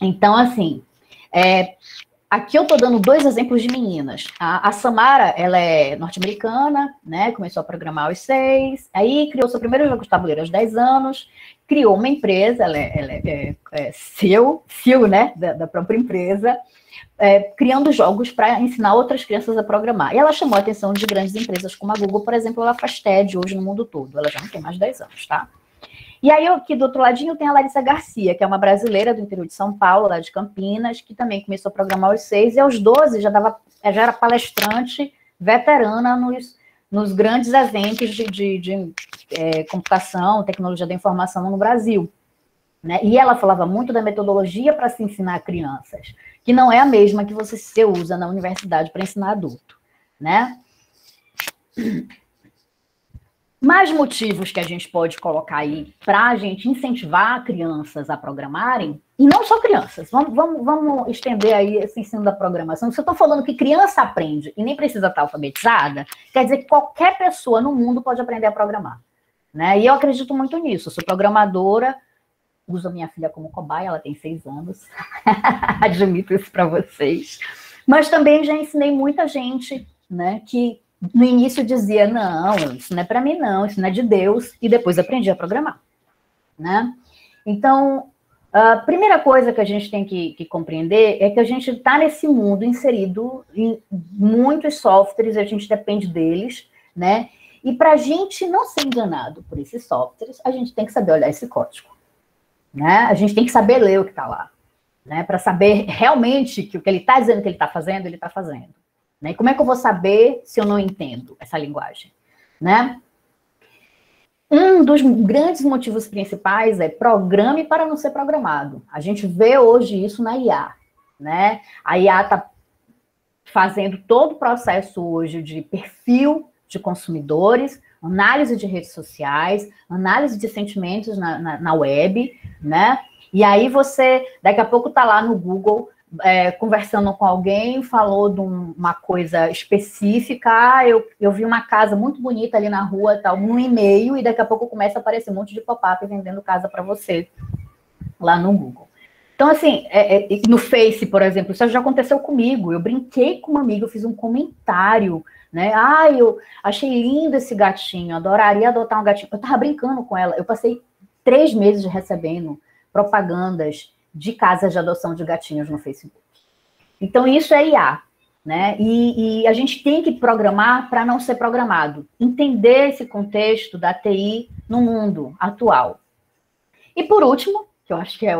Então, assim, aqui eu estou dando 2 exemplos de meninas. A Samara, ela é norte-americana, né? Começou a programar aos 6, aí criou seu primeiro jogo de tabuleiro aos 10 anos, criou uma empresa, ela é CEO, né? Da própria empresa, criando jogos para ensinar outras crianças a programar. E ela chamou a atenção de grandes empresas como a Google, por exemplo, ela faz TED hoje no mundo todo. Ela já não tem mais de 10 anos, tá? E aí, aqui do outro ladinho, tem a Larissa Garcia, que é uma brasileira do interior de São Paulo, lá de Campinas, que também começou a programar aos 6, e aos 12 já era palestrante veterana nos grandes eventos de computação, tecnologia da informação no Brasil. Né? E ela falava muito da metodologia para se ensinar crianças, que não é a mesma que você usa na universidade para ensinar adulto. Né? Mais motivos que a gente pode colocar aí para a gente incentivar crianças a programarem, e não só crianças, vamos estender aí esse ensino da programação. Se eu estou falando que criança aprende e nem precisa estar alfabetizada, quer dizer que qualquer pessoa no mundo pode aprender a programar. Né? E eu acredito muito nisso. Eu sou programadora, uso a minha filha como cobaia, ela tem 6 anos, admito isso para vocês. Mas também já ensinei muita gente, né, que no início dizia, não, isso não é para mim não, isso não é de Deus, e depois aprendi a programar, né? Então, a primeira coisa que a gente tem que compreender é que a gente está nesse mundo inserido em muitos softwares, a gente depende deles, né? E para a gente não ser enganado por esses softwares, a gente tem que saber olhar esse código, né? A gente tem que saber ler o que está lá, né? Para saber realmente que o que ele está dizendo que ele está fazendo, ele está fazendo. Né? Como é que eu vou saber se eu não entendo essa linguagem? Né? Um dos grandes motivos principais é programe para não ser programado. A gente vê hoje isso na IA. Né? A IA está fazendo todo o processo hoje de perfil de consumidores, análise de redes sociais, análise de sentimentos na web, né? E aí você, daqui a pouco, está lá no Google, conversando com alguém, falou de uma coisa específica, eu vi uma casa muito bonita ali na rua, tal, um e-mail, e daqui a pouco começa a aparecer um monte de pop-up vendendo casa para você, lá no Google. Então, assim, no Face, por exemplo, isso já aconteceu comigo, eu brinquei com uma amiga, eu fiz um comentário, né, eu achei lindo esse gatinho, adoraria adotar um gatinho, eu tava brincando com ela, eu passei 3 meses recebendo propagandas de casas de adoção de gatinhos no Facebook. Então, isso é IA, né? E a gente tem que programar para não ser programado. Entender esse contexto da TI no mundo atual. E, por último, que eu acho que é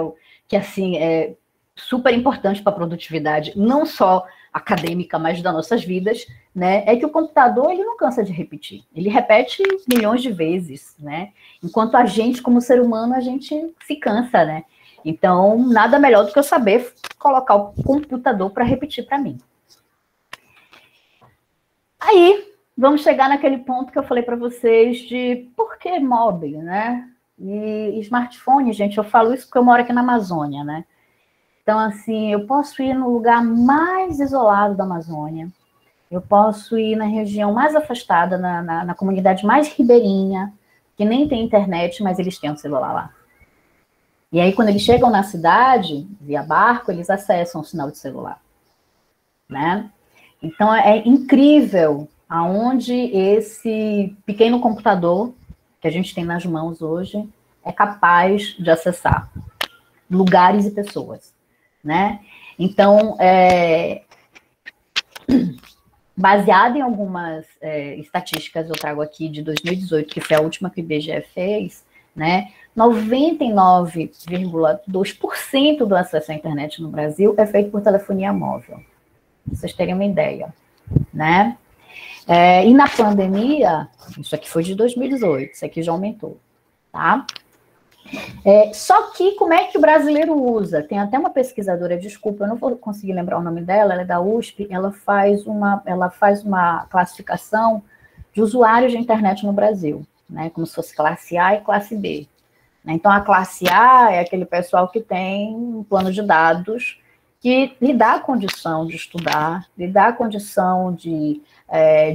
super importante para a produtividade, não só acadêmica, mas das nossas vidas, né? É que o computador, ele não cansa de repetir. Ele repete milhões de vezes, né? Enquanto a gente, como ser humano, a gente se cansa, né? Então, nada melhor do que eu saber colocar o computador para repetir para mim. Aí, vamos chegar naquele ponto que eu falei para vocês de por que mobile, né? E smartphone, gente, eu falo isso porque eu moro aqui na Amazônia, né? Então, assim, eu posso ir no lugar mais isolado da Amazônia, eu posso ir na região mais afastada, na comunidade mais ribeirinha, que nem tem internet, mas eles têm um celular lá. E aí, quando eles chegam na cidade, via barco, eles acessam o sinal de celular, né? Então, é incrível aonde esse pequeno computador que a gente tem nas mãos hoje é capaz de acessar lugares e pessoas, né? Então, baseado em algumas estatísticas, eu trago aqui de 2018, que foi a última que o IBGE fez, né? 99,2% do acesso à internet no Brasil é feito por telefonia móvel. Pra vocês terem uma ideia, né? E na pandemia, isso aqui foi de 2018, isso aqui já aumentou, tá? Só que como é que o brasileiro usa? Tem até uma pesquisadora, desculpa, eu não vou conseguir lembrar o nome dela, ela é da USP, ela faz uma classificação de usuários de internet no Brasil, né? Como se fosse classe A e classe B. Então, a classe A é aquele pessoal que tem um plano de dados que lhe dá a condição de estudar, lhe dá a condição de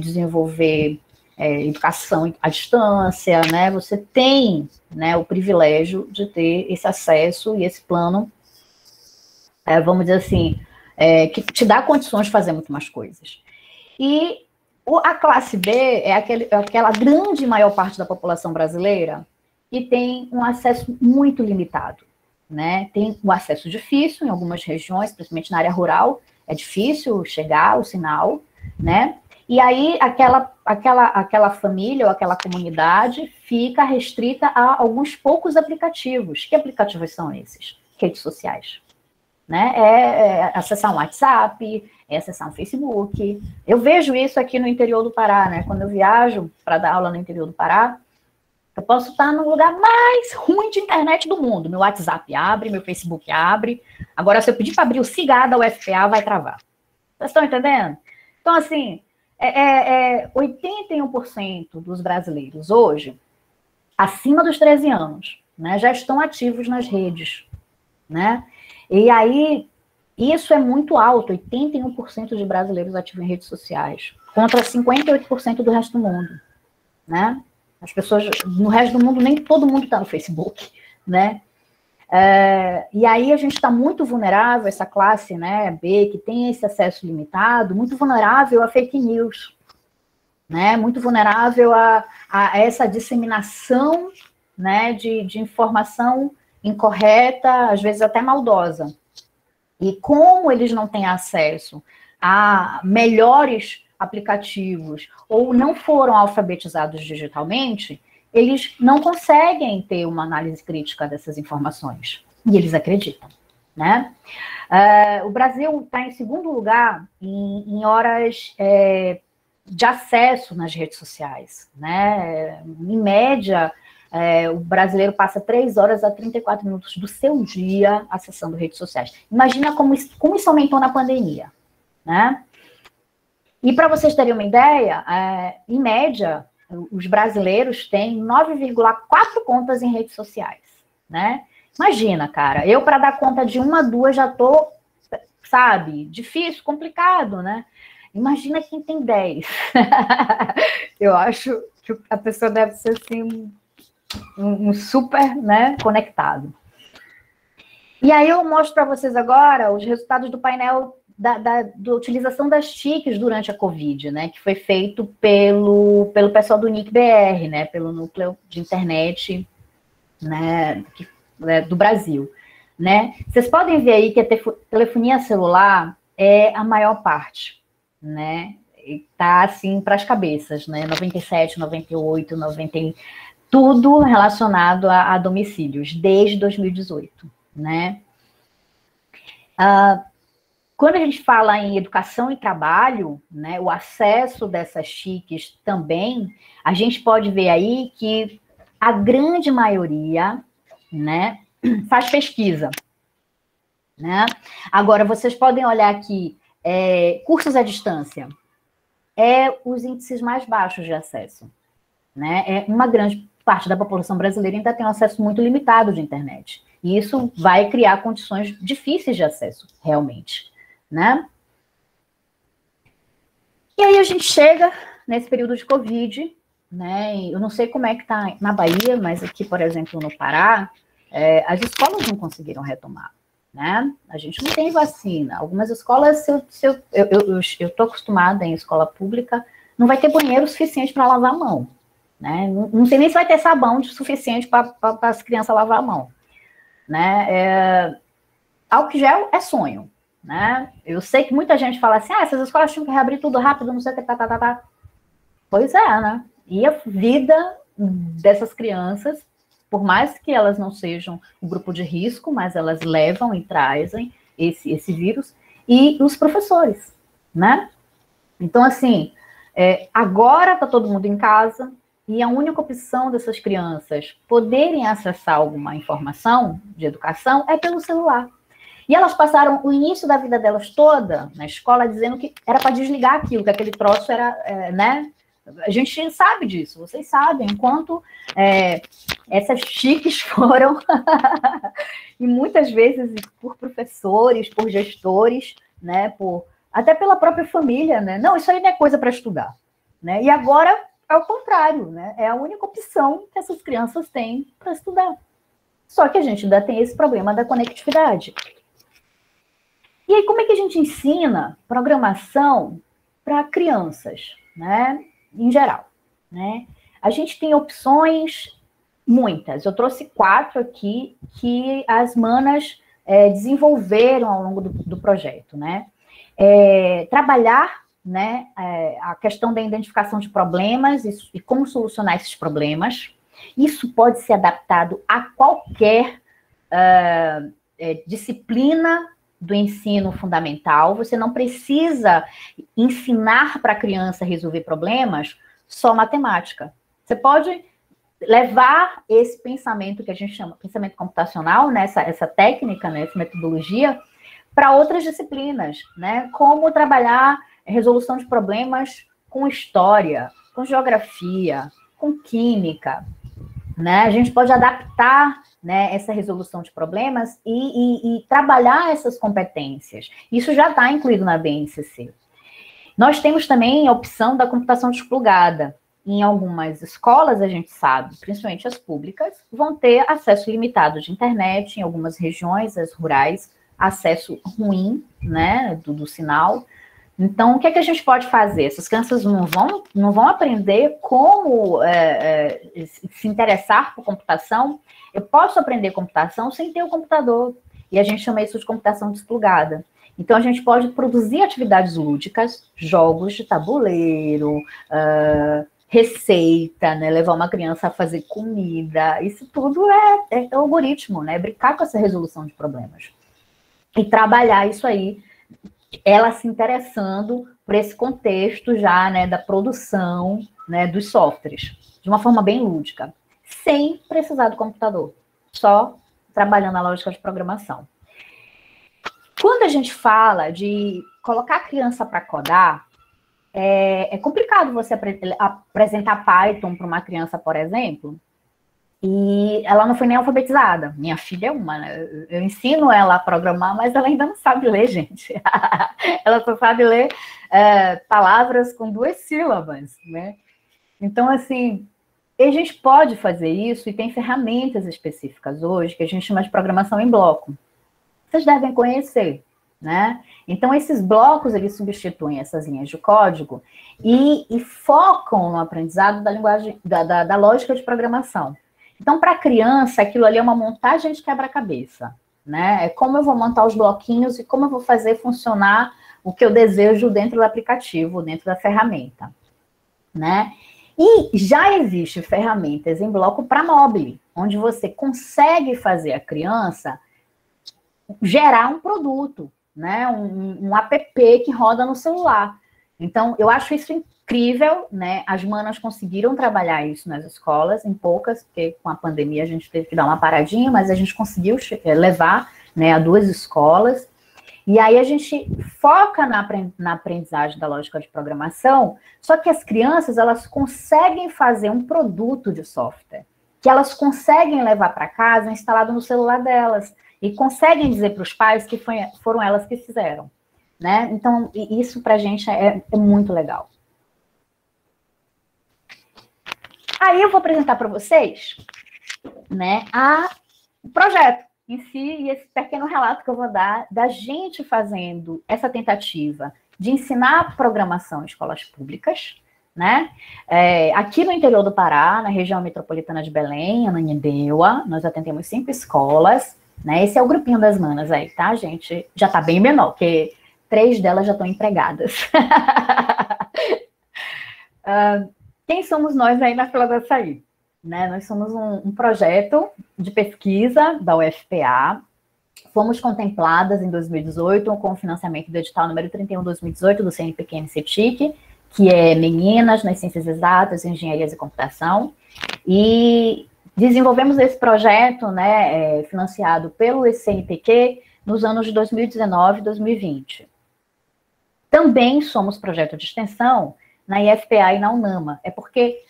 desenvolver educação à distância, né? Você tem, né, o privilégio de ter esse acesso e esse plano vamos dizer assim, que te dá condições de fazer muito mais coisas. E a classe B é aquela grande maior parte da população brasileira que tem um acesso muito limitado, né? Tem um acesso difícil em algumas regiões, principalmente na área rural, é difícil chegar o sinal, né? E aí aquela família ou aquela comunidade fica restrita a alguns poucos aplicativos. Que aplicativos são esses? Redes sociais, né? Acessar um WhatsApp, acessar um Facebook. Eu vejo isso aqui no interior do Pará, né? Quando eu viajo para dar aula no interior do Pará, eu posso estar no lugar mais ruim de internet do mundo. Meu WhatsApp abre, meu Facebook abre. Agora, se eu pedir para abrir o Cigada, o FPA vai travar. Vocês estão entendendo? Então, assim, 81% dos brasileiros hoje, acima dos 13 anos, né, já estão ativos nas redes, né? E aí, isso é muito alto, 81% de brasileiros ativos em redes sociais, contra 58% do resto do mundo, né? As pessoas, no resto do mundo, nem todo mundo está no Facebook, né? E aí a gente está muito vulnerável, essa classe, né, B, que tem esse acesso limitado, muito vulnerável a fake news, né? Muito vulnerável a essa disseminação, né, de informação incorreta, às vezes até maldosa. E como eles não têm acesso a melhores aplicativos ou não foram alfabetizados digitalmente, eles não conseguem ter uma análise crítica dessas informações. E eles acreditam, né? O Brasil está em segundo lugar em horas de acesso nas redes sociais, né? Em média, o brasileiro passa 3 horas a 34 minutos do seu dia acessando redes sociais. Imagina como isso aumentou na pandemia, né? E para vocês terem uma ideia, em média, os brasileiros têm 9,4 contas em redes sociais, né? Imagina, cara, eu para dar conta de 1, 2 já tô, sabe, difícil, complicado, né? Imagina quem tem 10. Eu acho que a pessoa deve ser assim um super, né, conectado. E aí eu mostro para vocês agora os resultados do painel da utilização das TICs durante a Covid, né, que foi feito pelo pessoal do NIC-BR, né, pelo Núcleo de Internet, né, do Brasil, né. Vocês podem ver aí que a telefonia celular é a maior parte, né, tá assim para as cabeças, né, 97, 98, 90, tudo relacionado a domicílios, desde 2018, né. Quando a gente fala em educação e trabalho, né, o acesso dessas TICs também, a gente pode ver aí que a grande maioria, né, faz pesquisa, né. Agora, vocês podem olhar aqui, cursos à distância, os índices mais baixos de acesso, né, uma grande parte da população brasileira ainda tem um acesso muito limitado de internet, e isso vai criar condições difíceis de acesso, realmente, né? E aí a gente chega nesse período de Covid, né? Eu não sei como é que tá na Bahia, mas aqui, por exemplo, no Pará, as escolas não conseguiram retomar, né? A gente não tem vacina. Algumas escolas, eu estou acostumada em escola pública, não vai ter banheiro suficiente para lavar a mão, né? Não sei nem se vai ter sabão suficiente para as crianças lavar a mão, né? Álcool gel é sonho, né? Eu sei que muita gente fala assim, essas escolas tinham que reabrir tudo rápido, não sei o que, tá. Pois é, né? E a vida dessas crianças, por mais que elas não sejam um grupo de risco, mas elas levam e trazem esse vírus, e os professores, né? Então, assim, agora tá todo mundo em casa, e a única opção dessas crianças poderem acessar alguma informação de educação é pelo celular. E elas passaram o início da vida delas toda na escola dizendo que era para desligar aquilo, que aquele troço era, né? A gente sabe disso, vocês sabem, enquanto essas TICs foram, e muitas vezes por professores, por gestores, né? Até pela própria família, né? Não, isso aí não é coisa para estudar, né? E agora é o contrário, né? É a única opção que essas crianças têm para estudar. Só que a gente ainda tem esse problema da conectividade. E aí, como é que a gente ensina programação para crianças, né? Em geral, né? A gente tem opções muitas. Eu trouxe 4 aqui que as manas desenvolveram ao longo do projeto, né? Trabalhar, né, a questão da identificação de problemas e como solucionar esses problemas. Isso pode ser adaptado a qualquer disciplina do ensino fundamental. Você não precisa ensinar para a criança a resolver problemas só matemática. Você pode levar esse pensamento que a gente chama pensamento computacional, né, essa técnica, né, essa metodologia, para outras disciplinas, né, como trabalhar resolução de problemas com história, com geografia, com química, né? A gente pode adaptar, né, essa resolução de problemas e trabalhar essas competências. Isso já está incluído na BNCC. Nós temos também a opção da computação desplugada. Em algumas escolas, a gente sabe, principalmente as públicas, vão ter acesso limitado de internet, em algumas regiões, as rurais, acesso ruim, né, do sinal. Então, o que é que a gente pode fazer? Essas crianças não vão aprender como se interessar por computação. Eu posso aprender computação sem ter o computador. E a gente chama isso de computação desplugada. Então, a gente pode produzir atividades lúdicas, jogos de tabuleiro, receita, né? Levar uma criança a fazer comida. Isso tudo é algoritmo, né? Brincar com essa resolução de problemas. E trabalhar isso aí, ela se interessando por esse contexto já, né, da produção, né, dos softwares, de uma forma bem lúdica, sem precisar do computador, só trabalhando a lógica de programação. Quando a gente fala de colocar a criança para codar, é complicado você apresentar Python para uma criança, por exemplo, e ela não foi nem alfabetizada. Minha filha é uma, né? Eu ensino ela a programar, mas ela ainda não sabe ler, gente. Ela só sabe ler palavras com 2 sílabas, né? Então, assim, a gente pode fazer isso e tem ferramentas específicas hoje que a gente chama de programação em bloco. Vocês devem conhecer, né? Então, esses blocos, eles substituem essas linhas de código e focam no aprendizado da linguagem, da lógica de programação. Então, para a criança, aquilo ali é uma montagem de quebra-cabeça, né? É como eu vou montar os bloquinhos e como eu vou fazer funcionar o que eu desejo dentro do aplicativo, dentro da ferramenta, né? E já existe ferramentas em bloco para mobile, onde você consegue fazer a criança gerar um produto, né? Um app que roda no celular. Então, eu acho isso incrível, né? As manas conseguiram trabalhar isso nas escolas, em poucas, porque com a pandemia a gente teve que dar uma paradinha, mas a gente conseguiu levar, né, a 2 escolas. E aí a gente foca na aprendizagem da lógica de programação, só que as crianças, elas conseguem fazer um produto de software, que elas conseguem levar para casa instalado no celular delas, e conseguem dizer para os pais que foram elas que fizeram, né? Então, isso para a gente é muito legal. Aí eu vou apresentar para vocês, né, o projeto em si e esse pequeno relato que eu vou dar da gente fazendo essa tentativa de ensinar programação em escolas públicas, né? Aqui no interior do Pará, na região metropolitana de Belém, Ananindeua, nós atendemos 5 escolas, né? Esse é o grupinho das manas aí, tá, gente? Já tá bem menor, porque 3 delas já estão empregadas. Quem somos nós aí na fila do açaí? Né? Nós somos um projeto de pesquisa da UFPA, fomos contempladas em 2018 com o financiamento do edital número 31/2018 do CNPq-CETIC, que é Meninas nas Ciências Exatas, Engenharias e Computação, e desenvolvemos esse projeto, né, financiado pelo CNPq nos anos de 2019 e 2020. Também somos projeto de extensão na IFPA e na UNAMA. É porque,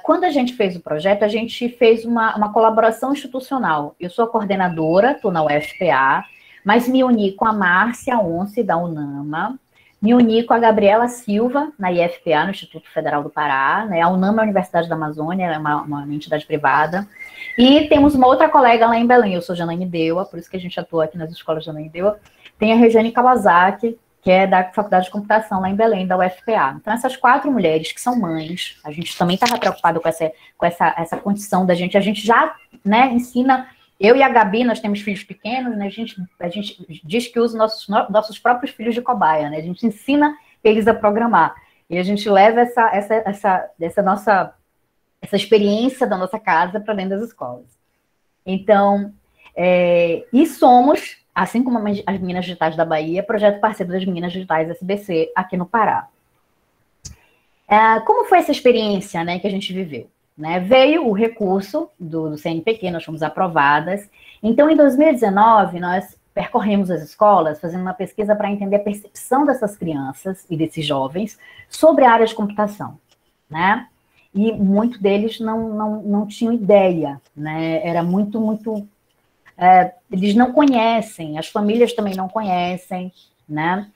quando a gente fez o projeto, a gente fez uma colaboração institucional. Eu sou a coordenadora, estou na UFPA, mas me uni com a Márcia Once, da UNAMA, me uni com a Gabriela Silva, na IFPA, no Instituto Federal do Pará, né? A UNAMA é a Universidade da Amazônia, é uma entidade privada. E temos uma outra colega lá em Belém, eu sou Janaíne Deua, por isso que a gente atua aqui nas escolas de Janaíne Deua, tem a Regiane Kawasaki, que é da Faculdade de Computação lá em Belém, da UFPA. Então, essas 4 mulheres que são mães, a gente também estava preocupado com essa condição da gente, a gente já, né, ensina, eu e a Gabi, nós temos filhos pequenos, né, a gente diz que usa nossos próprios filhos de cobaia, né, a gente ensina eles a programar, e a gente leva essa experiência da nossa casa para dentro das escolas. Então, e somos, assim como as Meninas Digitais da Bahia, projeto parceiro das Meninas Digitais SBC aqui no Pará. Como foi essa experiência, né, que a gente viveu? Né? Veio o recurso do CNPq, nós fomos aprovadas. Então, em 2019, nós percorremos as escolas, fazendo uma pesquisa para entender a percepção dessas crianças e desses jovens sobre a área de computação, né? E muitos deles não tinham ideia, né? Era muito... eles não conhecem, as famílias também não conhecem, né?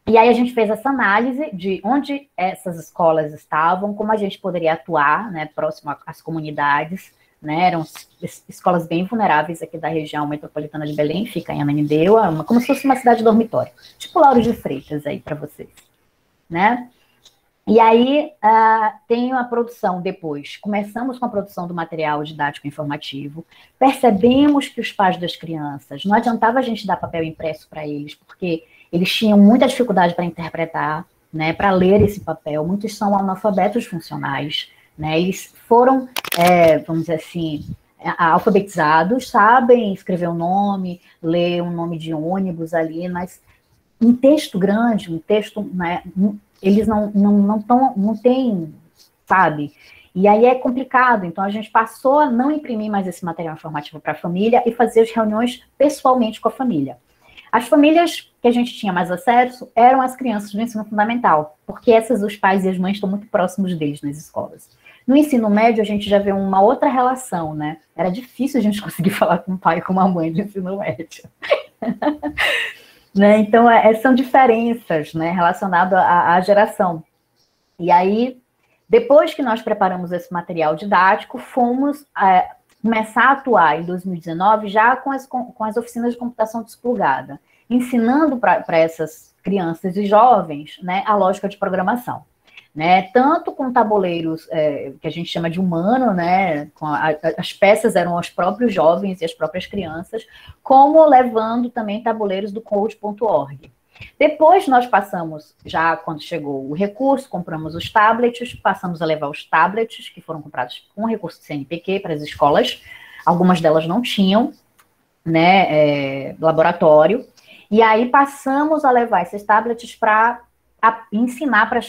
E aí a gente fez essa análise de onde essas escolas estavam, como a gente poderia atuar, né, próximo às comunidades, né? Eram escolas bem vulneráveis aqui da região metropolitana de Belém, fica em Ananindeua, como se fosse uma cidade dormitório, tipo Lauro de Freitas aí para vocês, né? E aí, tem a produção depois. Começamos com a produção do material didático informativo, percebemos que os pais das crianças, não adiantava a gente dar papel impresso para eles, porque eles tinham muita dificuldade para interpretar, né, para ler esse papel. Muitos são analfabetos funcionais, né, eles foram, vamos dizer assim, alfabetizados, sabem escrever o nome, ler um nome de ônibus ali, mas um texto grande, um texto, né, eles não têm, sabe? E aí é complicado, então a gente passou a não imprimir mais esse material informativo para a família e fazer as reuniões pessoalmente com a família. As famílias que a gente tinha mais acesso eram as crianças do ensino fundamental, porque os pais e as mães estão muito próximos deles nas escolas. No ensino médio, a gente já vê uma outra relação, né? Era difícil a gente conseguir falar com o pai e com a mãe do ensino médio. Né? Então, são diferenças, né, relacionadas à geração. E aí, depois que nós preparamos esse material didático, fomos começar a atuar em 2019 já com as oficinas de computação desplugada, ensinando para essas crianças e jovens, né, a lógica de programação. Né, tanto com tabuleiros que a gente chama de humano, né, as peças eram os próprios jovens e as próprias crianças, como levando também tabuleiros do code.org. Depois nós passamos, já quando chegou o recurso, compramos os tablets, passamos a levar os tablets, que foram comprados com recurso do CNPq para as escolas, algumas delas não tinham, né, laboratório, e aí passamos a levar esses tablets para ensinar para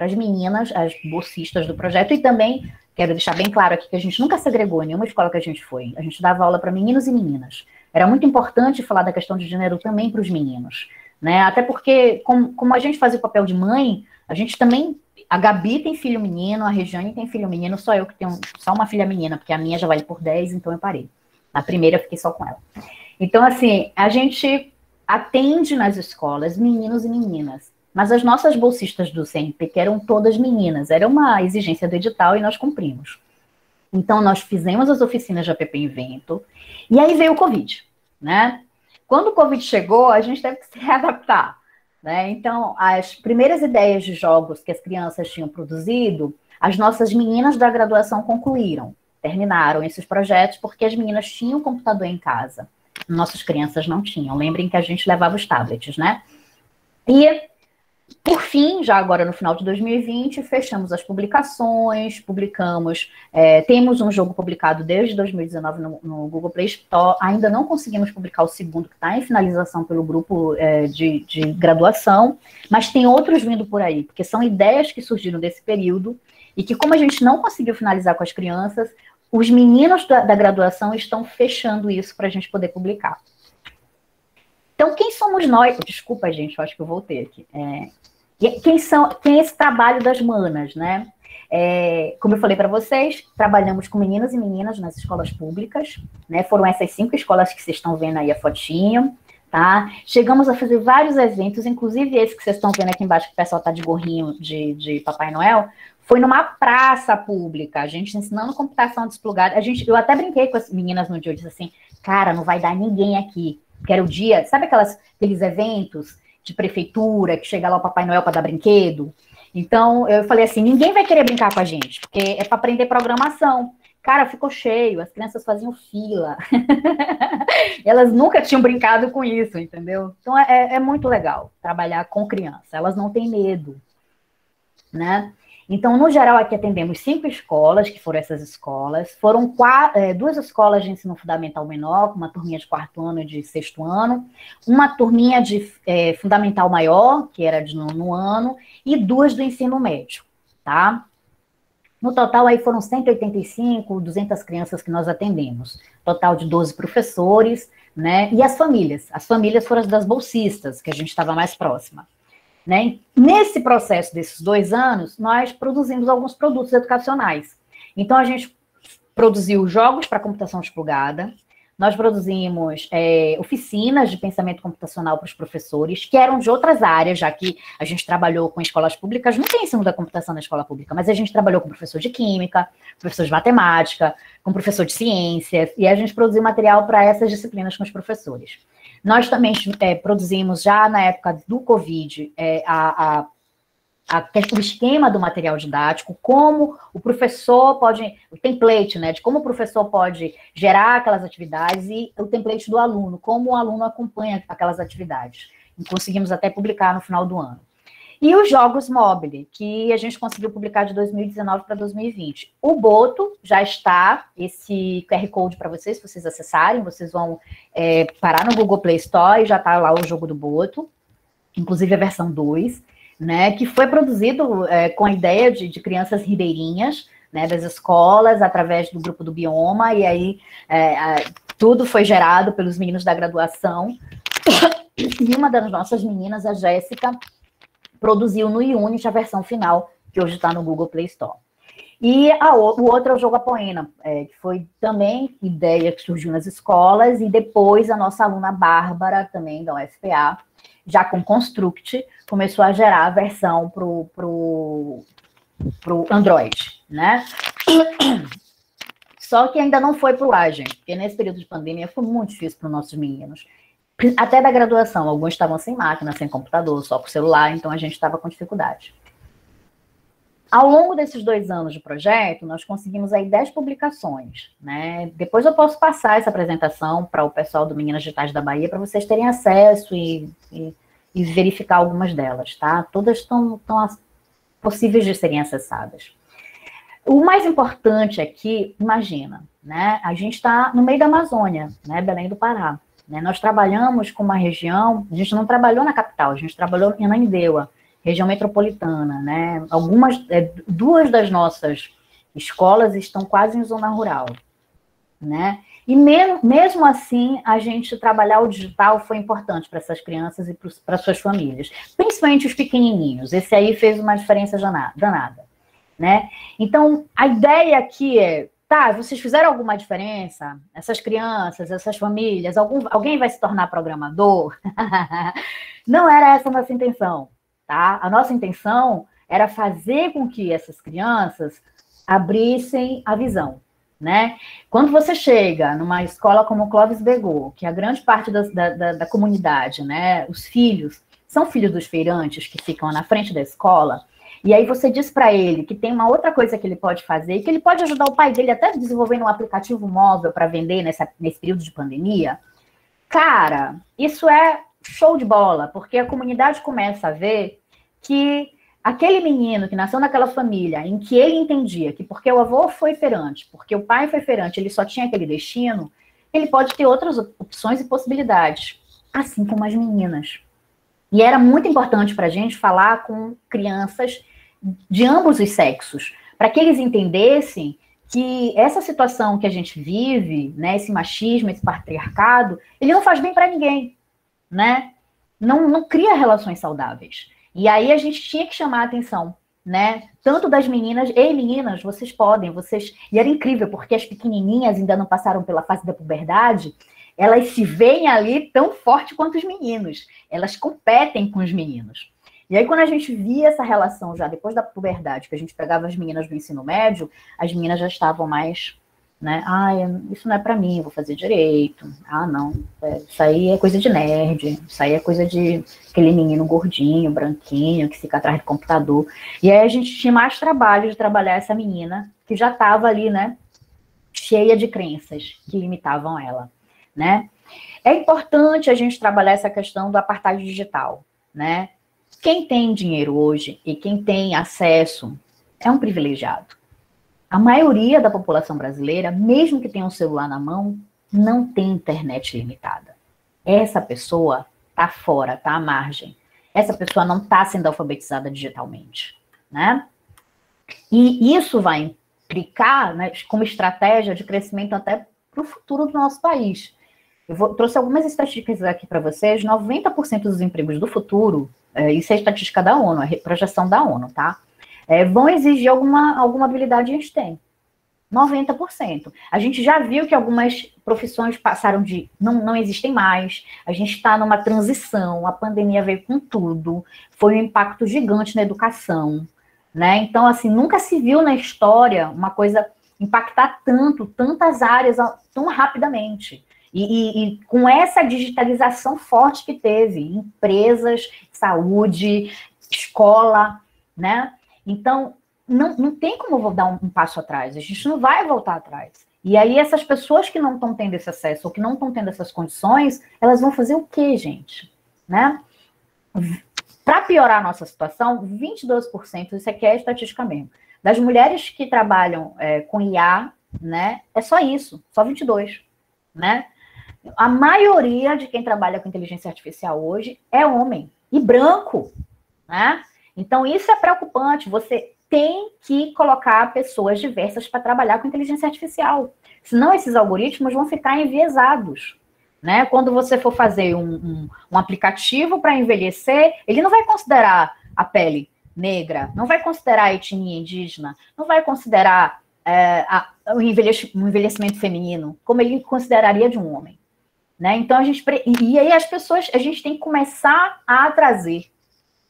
as meninas, as bolsistas do projeto, e também, quero deixar bem claro aqui, que a gente nunca segregou em nenhuma escola que a gente foi, a gente dava aula para meninos e meninas. Era muito importante falar da questão de gênero também para os meninos, né? Até porque, como a gente fazia o papel de mãe, a gente também, a Gabi tem filho menino, a Regiane tem filho menino, só eu que tenho só uma filha menina, porque a minha já vale por 10, então eu parei. Na primeira eu fiquei só com ela. Então, assim, a gente atende nas escolas meninos e meninas, mas as nossas bolsistas do CNPq eram todas meninas, era uma exigência do edital e nós cumprimos. Então, nós fizemos as oficinas de app Invento, e aí veio o Covid, né? Quando o Covid chegou, a gente teve que se readaptar, né? Então, as primeiras ideias de jogos que as crianças tinham produzido, as nossas meninas da graduação concluíram, terminaram esses projetos, porque as meninas tinham computador em casa, nossas crianças não tinham. Lembrem que a gente levava os tablets, né? E por fim, já agora no final de 2020, fechamos as publicações, publicamos, temos um jogo publicado desde 2019 no Google Play Store, ainda não conseguimos publicar o segundo, que está em finalização pelo grupo de graduação, mas tem outros vindo por aí, porque são ideias que surgiram desse período, e que como a gente não conseguiu finalizar com as crianças, os meninos da graduação estão fechando isso para a gente poder publicar. Então, quem somos nós? Desculpa, gente, eu acho que eu voltei aqui. Quem é esse trabalho das manas, né? Como eu falei para vocês, trabalhamos com meninos e meninas nas escolas públicas, né? Foram essas 5 escolas que vocês estão vendo aí a fotinho, tá? Chegamos a fazer vários eventos, inclusive esse que vocês estão vendo aqui embaixo, que o pessoal está de gorrinho de Papai Noel, foi numa praça pública, a gente ensinando computação desplugada. Eu até brinquei com as meninas no dia, eu disse assim, cara, não vai dar ninguém aqui. que era o dia, sabe aqueles eventos de prefeitura, que chega lá o Papai Noel para dar brinquedo? Então, eu falei assim, ninguém vai querer brincar com a gente, porque é para aprender programação. Cara, ficou cheio, as crianças faziam fila. Elas nunca tinham brincado com isso, entendeu? Então, é muito legal trabalhar com criança. Elas não têm medo, né? Então, no geral, aqui atendemos 5 escolas, que foram essas escolas. Foram 2 escolas de ensino fundamental menor, uma turminha de 4º ano e de 6º ano, uma turminha de fundamental maior, que era de 9º ano, e 2 do ensino médio, tá? No total, aí foram 185, 200 crianças que nós atendemos. Total de 12 professores, né? E as famílias. As famílias foram as das bolsistas, que a gente estava mais próxima. Né? Nesse processo desses 2 anos, nós produzimos alguns produtos educacionais. Então, a gente produziu jogos para computação explugada, nós produzimos oficinas de pensamento computacional para os professores, que eram de outras áreas, já que a gente trabalhou com escolas públicas, não tem ensino da computação na escola pública, mas a gente trabalhou com professor de química, professor de matemática, com professor de ciências, e a gente produziu material para essas disciplinas com os professores. Nós também produzimos, já na época do Covid, o esquema do material didático, como o professor pode, o template, né, de como o professor pode gerar aquelas atividades e o template do aluno, como o aluno acompanha aquelas atividades. E conseguimos até publicar no final do ano. E os jogos mobile, que a gente conseguiu publicar de 2019 para 2020. O Boto já está, esse QR Code para vocês, se vocês acessarem, vocês vão parar no Google Play Store e já está lá o jogo do Boto, inclusive a versão 2, né, que foi produzido com a ideia de crianças ribeirinhas, né, das escolas, através do grupo do Bioma, e aí tudo foi gerado pelos meninos da graduação. E uma das nossas meninas, a Jéssica, produziu no Unity a versão final, que hoje está no Google Play Store. E o outro é o jogo Apoena, que foi também ideia que surgiu nas escolas, e depois a nossa aluna Bárbara, também da UFPA, já com Construct, começou a gerar a versão pro Android, né? Só que ainda não foi pro ar, gente, porque nesse período de pandemia foi muito difícil para os nossos meninos. Até da graduação, alguns estavam sem máquina, sem computador, só com celular, então a gente estava com dificuldade. Ao longo desses 2 anos de projeto, nós conseguimos aí 10 publicações, né? Depois eu posso passar essa apresentação para o pessoal do Meninas Digitais da Bahia, para vocês terem acesso e verificar algumas delas, tá? Todas estão possíveis de serem acessadas. O mais importante aqui, imagina, né? A gente está no meio da Amazônia, né? Belém do Pará. Nós trabalhamos com uma região, a gente não trabalhou na capital, a gente trabalhou em Ananindeua, região metropolitana, né? 2 das nossas escolas estão quase em zona rural, né? E mesmo assim, a gente trabalhar o digital foi importante para essas crianças e para suas famílias, principalmente os pequenininhos. Esse aí fez uma diferença danada, né? Então, a ideia aqui tá, vocês fizeram alguma diferença? Essas crianças, essas famílias, alguém vai se tornar programador? Não era essa a nossa intenção, tá? A nossa intenção era fazer com que essas crianças abrissem a visão, né? Quando você chega numa escola como o Clóvis Begô, que a grande parte da comunidade, né, os filhos, são filhos dos feirantes que ficam na frente da escola, e aí você diz para ele que tem uma outra coisa que ele pode fazer, e que ele pode ajudar o pai dele até desenvolvendo um aplicativo móvel para vender nesse período de pandemia. Cara, isso é show de bola, porque a comunidade começa a ver que aquele menino que nasceu naquela família, em que ele entendia que porque o avô foi feirante, porque o pai foi feirante, ele só tinha aquele destino, ele pode ter outras opções e possibilidades, assim como as meninas. E era muito importante para a gente falar com crianças de ambos os sexos, para que eles entendessem que essa situação que a gente vive, né, esse machismo, esse patriarcado, ele não faz bem para ninguém, né? Não cria relações saudáveis. E aí a gente tinha que chamar a atenção, né? Tanto das meninas, ei meninas, vocês podem, vocês... E era incrível, porque as pequenininhas ainda não passaram pela fase da puberdade, elas se veem ali tão forte quanto os meninos. Elas competem com os meninos. E aí, quando a gente via essa relação já depois da puberdade, que a gente pegava as meninas do ensino médio, as meninas já estavam mais né? Ah, isso não é para mim, vou fazer direito. Ah, não, isso aí é coisa de nerd, isso aí é coisa de aquele menino gordinho, branquinho, que fica atrás do computador. E aí a gente tinha mais trabalho de trabalhar essa menina, que já estava ali, né, cheia de crenças que limitavam ela, né? É importante a gente trabalhar essa questão do apartheid digital, né? Quem tem dinheiro hoje e quem tem acesso é um privilegiado. A maioria da população brasileira, mesmo que tenha um celular na mão, não tem internet limitada. Essa pessoa está fora, está à margem. Essa pessoa não está sendo alfabetizada digitalmente, né? E isso vai implicar, né, como estratégia de crescimento até para o futuro do nosso país. Trouxe algumas estatísticas aqui para vocês. 90% dos empregos do futuro, isso é estatística da ONU, é projeção da ONU, tá? Vão exigir alguma habilidade em STEM. 90%. A gente já viu que algumas profissões passaram de... não existem mais. A gente está numa transição. A pandemia veio com tudo. Foi um impacto gigante na educação, né? Então, assim, nunca se viu na história uma coisa impactar tantas áreas tão rapidamente. E com essa digitalização forte que teve, empresas, saúde, escola, né? Então, não tem como dar um passo atrás, a gente não vai voltar atrás. E aí, essas pessoas que não estão tendo esse acesso, ou que não estão tendo essas condições, elas vão fazer o quê, gente? Né? Para piorar a nossa situação, 22%, isso aqui é estatística mesmo, das mulheres que trabalham com IA, né, é só isso, só 22%, né? A maioria de quem trabalha com inteligência artificial hoje é homem e branco, né? Então, isso é preocupante. Você tem que colocar pessoas diversas para trabalhar com inteligência artificial. Senão, esses algoritmos vão ficar enviesados, né? Quando você for fazer um aplicativo para envelhecer, ele não vai considerar a pele negra, não vai considerar a etnia indígena, não vai considerar o envelhecimento feminino, como ele consideraria de um homem. Né? Então, e aí a gente tem que começar a trazer,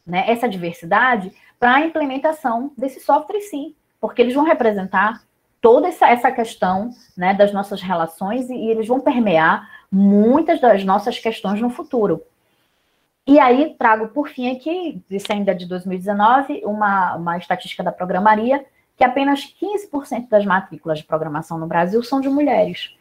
né, essa diversidade para a implementação desses softwares, sim, porque eles vão representar toda essa questão, né, das nossas relações e eles vão permear muitas das nossas questões no futuro. E aí trago, por fim, aqui, isso ainda de 2019, uma estatística da Programaria, que apenas 15% das matrículas de programação no Brasil são de mulheres.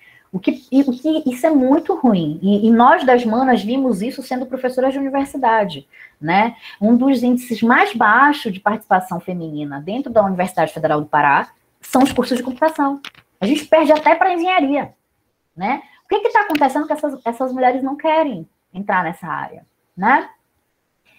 Isso é muito ruim. E nós, das Manas, vimos isso sendo professoras de universidade, né? Um dos índices mais baixos de participação feminina dentro da Universidade Federal do Pará são os cursos de computação. A gente perde até para engenharia, né? O que está acontecendo que essas mulheres não querem entrar nessa área, né?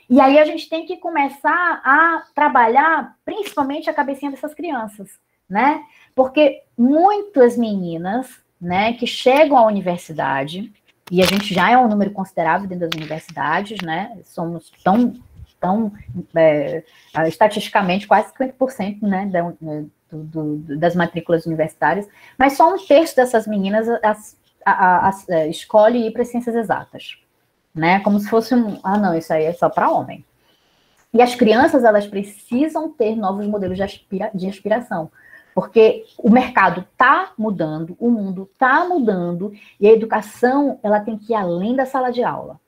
E aí a gente tem que começar a trabalhar principalmente a cabecinha dessas crianças, né? Porque muitas meninas, né, que chegam à universidade, e a gente já é um número considerável dentro das universidades, né, somos estatisticamente quase 50%, né, das matrículas universitárias, mas só 1/3 dessas meninas escolhe ir para as ciências exatas, né, como se fosse não, isso aí é só para homem. E as crianças, elas precisam ter novos modelos de aspiração, porque o mercado está mudando, o mundo está mudando, e a educação, ela tem que ir além da sala de aula,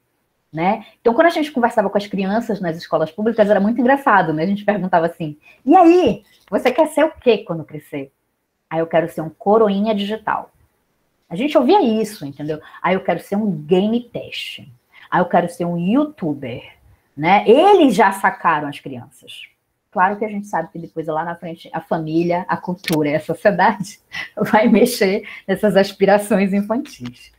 né? Então, quando a gente conversava com as crianças nas escolas públicas, era muito engraçado, né? A gente perguntava assim, e aí, você quer ser o quê quando crescer? Aí eu quero ser um coroinha digital. A gente ouvia isso, entendeu? Aí eu quero ser um game test. Aí eu quero ser um youtuber, né? Eles já sacaram as crianças. Claro que a gente sabe que depois, lá na frente, a família, a cultura e a sociedade vai mexer nessas aspirações infantis,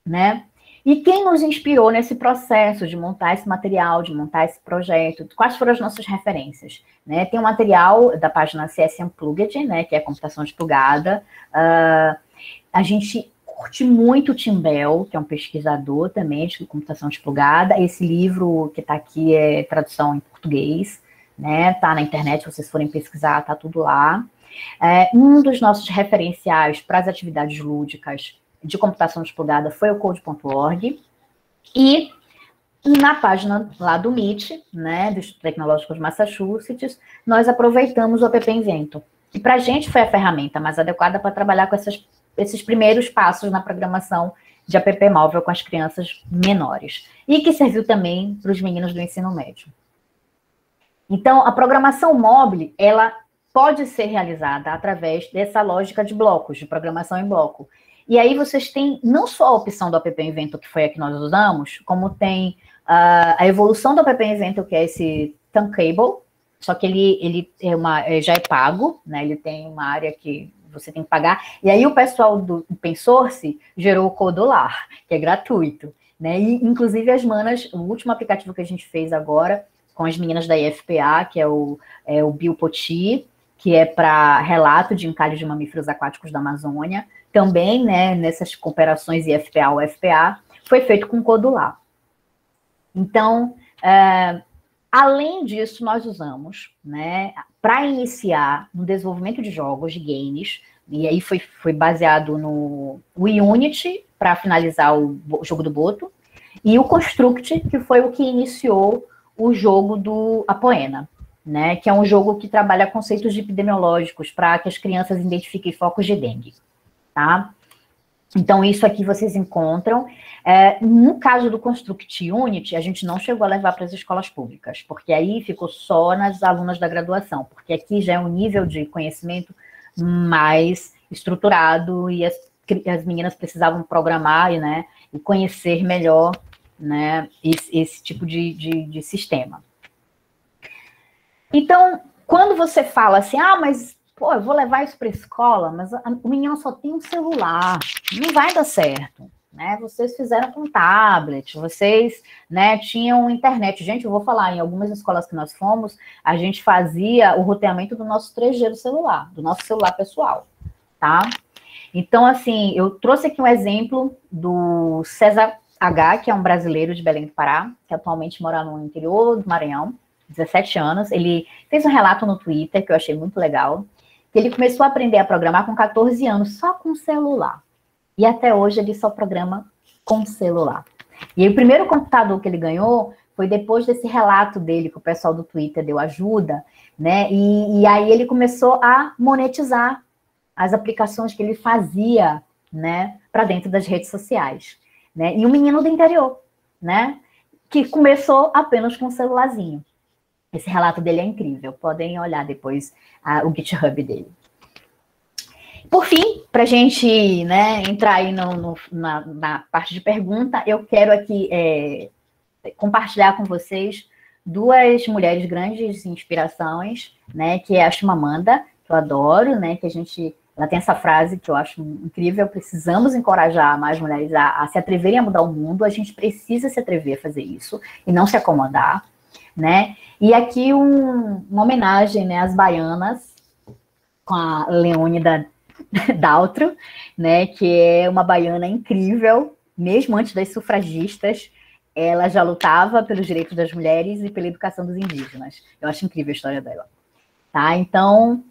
né? E quem nos inspirou nesse processo de montar esse material, de montar esse projeto? Quais foram as nossas referências? Né? Tem um material da página CS Unplugged, né, que é a computação desplugada. A gente curte muito o Tim Bell, que é um pesquisador também de computação desplugada. Esse livro que está aqui é tradução em português, né? Tá na internet, se vocês forem pesquisar, tá tudo lá. Um dos nossos referenciais para as atividades lúdicas de computação desplugada foi o code.org. E na página lá do MIT, né, do Instituto Tecnológico de Massachusetts, nós aproveitamos o App Invento, que para a gente foi a ferramenta mais adequada para trabalhar com esses primeiros passos na programação de app móvel com as crianças menores, e que serviu também para os meninos do ensino médio. Então, a programação móvel, ela pode ser realizada através dessa lógica de blocos, de programação em bloco. E aí vocês têm não só a opção do App Inventor, que foi a que nós usamos, como tem a evolução do App Inventor, que é esse Thumbcable, só que ele já é pago, né? Ele tem uma área que você tem que pagar. E aí o pessoal do Open Source gerou o Codolar, que é gratuito, né? E, inclusive, as manas, o último aplicativo que a gente fez agora, com as meninas da IFPA, que é o Biopoti, que é para relato de encalhe de mamíferos aquáticos da Amazônia, também, né, nessas cooperações IFPA-UFPA, foi feito com Codolar. Então, além disso, nós usamos, né, para iniciar no desenvolvimento de jogos, de games, e aí foi baseado no Unity, para finalizar o jogo do Boto, e o Construct, que foi o que iniciou o jogo do Apoena, né, que é um jogo que trabalha conceitos epidemiológicos para que as crianças identifiquem focos de dengue, tá? Então, isso aqui vocês encontram. No caso do Construct Unity, a gente não chegou a levar para as escolas públicas, porque aí ficou só nas alunas da graduação, porque aqui já é um nível de conhecimento mais estruturado e as meninas precisavam programar, né, e conhecer melhor, né, esse tipo de sistema. Então, quando você fala assim, mas pô, eu vou levar isso para a escola, mas o menino só tem um celular, não vai dar certo, né? Vocês fizeram com tablet, vocês, né, tinham internet. Gente, eu vou falar, em algumas escolas que nós fomos, a gente fazia o roteamento do nosso 3G do celular, do nosso celular pessoal, tá? Então, assim, eu trouxe aqui um exemplo do César H., que é um brasileiro de Belém do Pará, que atualmente mora no interior do Maranhão, 17 anos. Ele fez um relato no Twitter que eu achei muito legal, que ele começou a aprender a programar com 14 anos, só com celular. E até hoje ele só programa com celular. E aí, o primeiro computador que ele ganhou foi depois desse relato dele, que o pessoal do Twitter deu ajuda, né? E aí ele começou a monetizar as aplicações que ele fazia, né, para dentro das redes sociais, né? E um menino do interior, né, que começou apenas com um celularzinho. Esse relato dele é incrível, podem olhar depois o GitHub dele. Por fim, para a gente, né, entrar aí na parte de pergunta, eu quero aqui compartilhar com vocês duas mulheres grandes inspirações, né, que é a Chimamanda, que eu adoro, né, que ela tem essa frase que eu acho incrível: precisamos encorajar mais mulheres a se atreverem a mudar o mundo, a gente precisa se atrever a fazer isso e não se acomodar, né? E aqui uma homenagem, né, às baianas, com a Leônida Daltro, né, que é uma baiana incrível, mesmo antes das sufragistas, ela já lutava pelos direitos das mulheres e pela educação dos indígenas. Eu acho incrível a história dela. Tá? Então,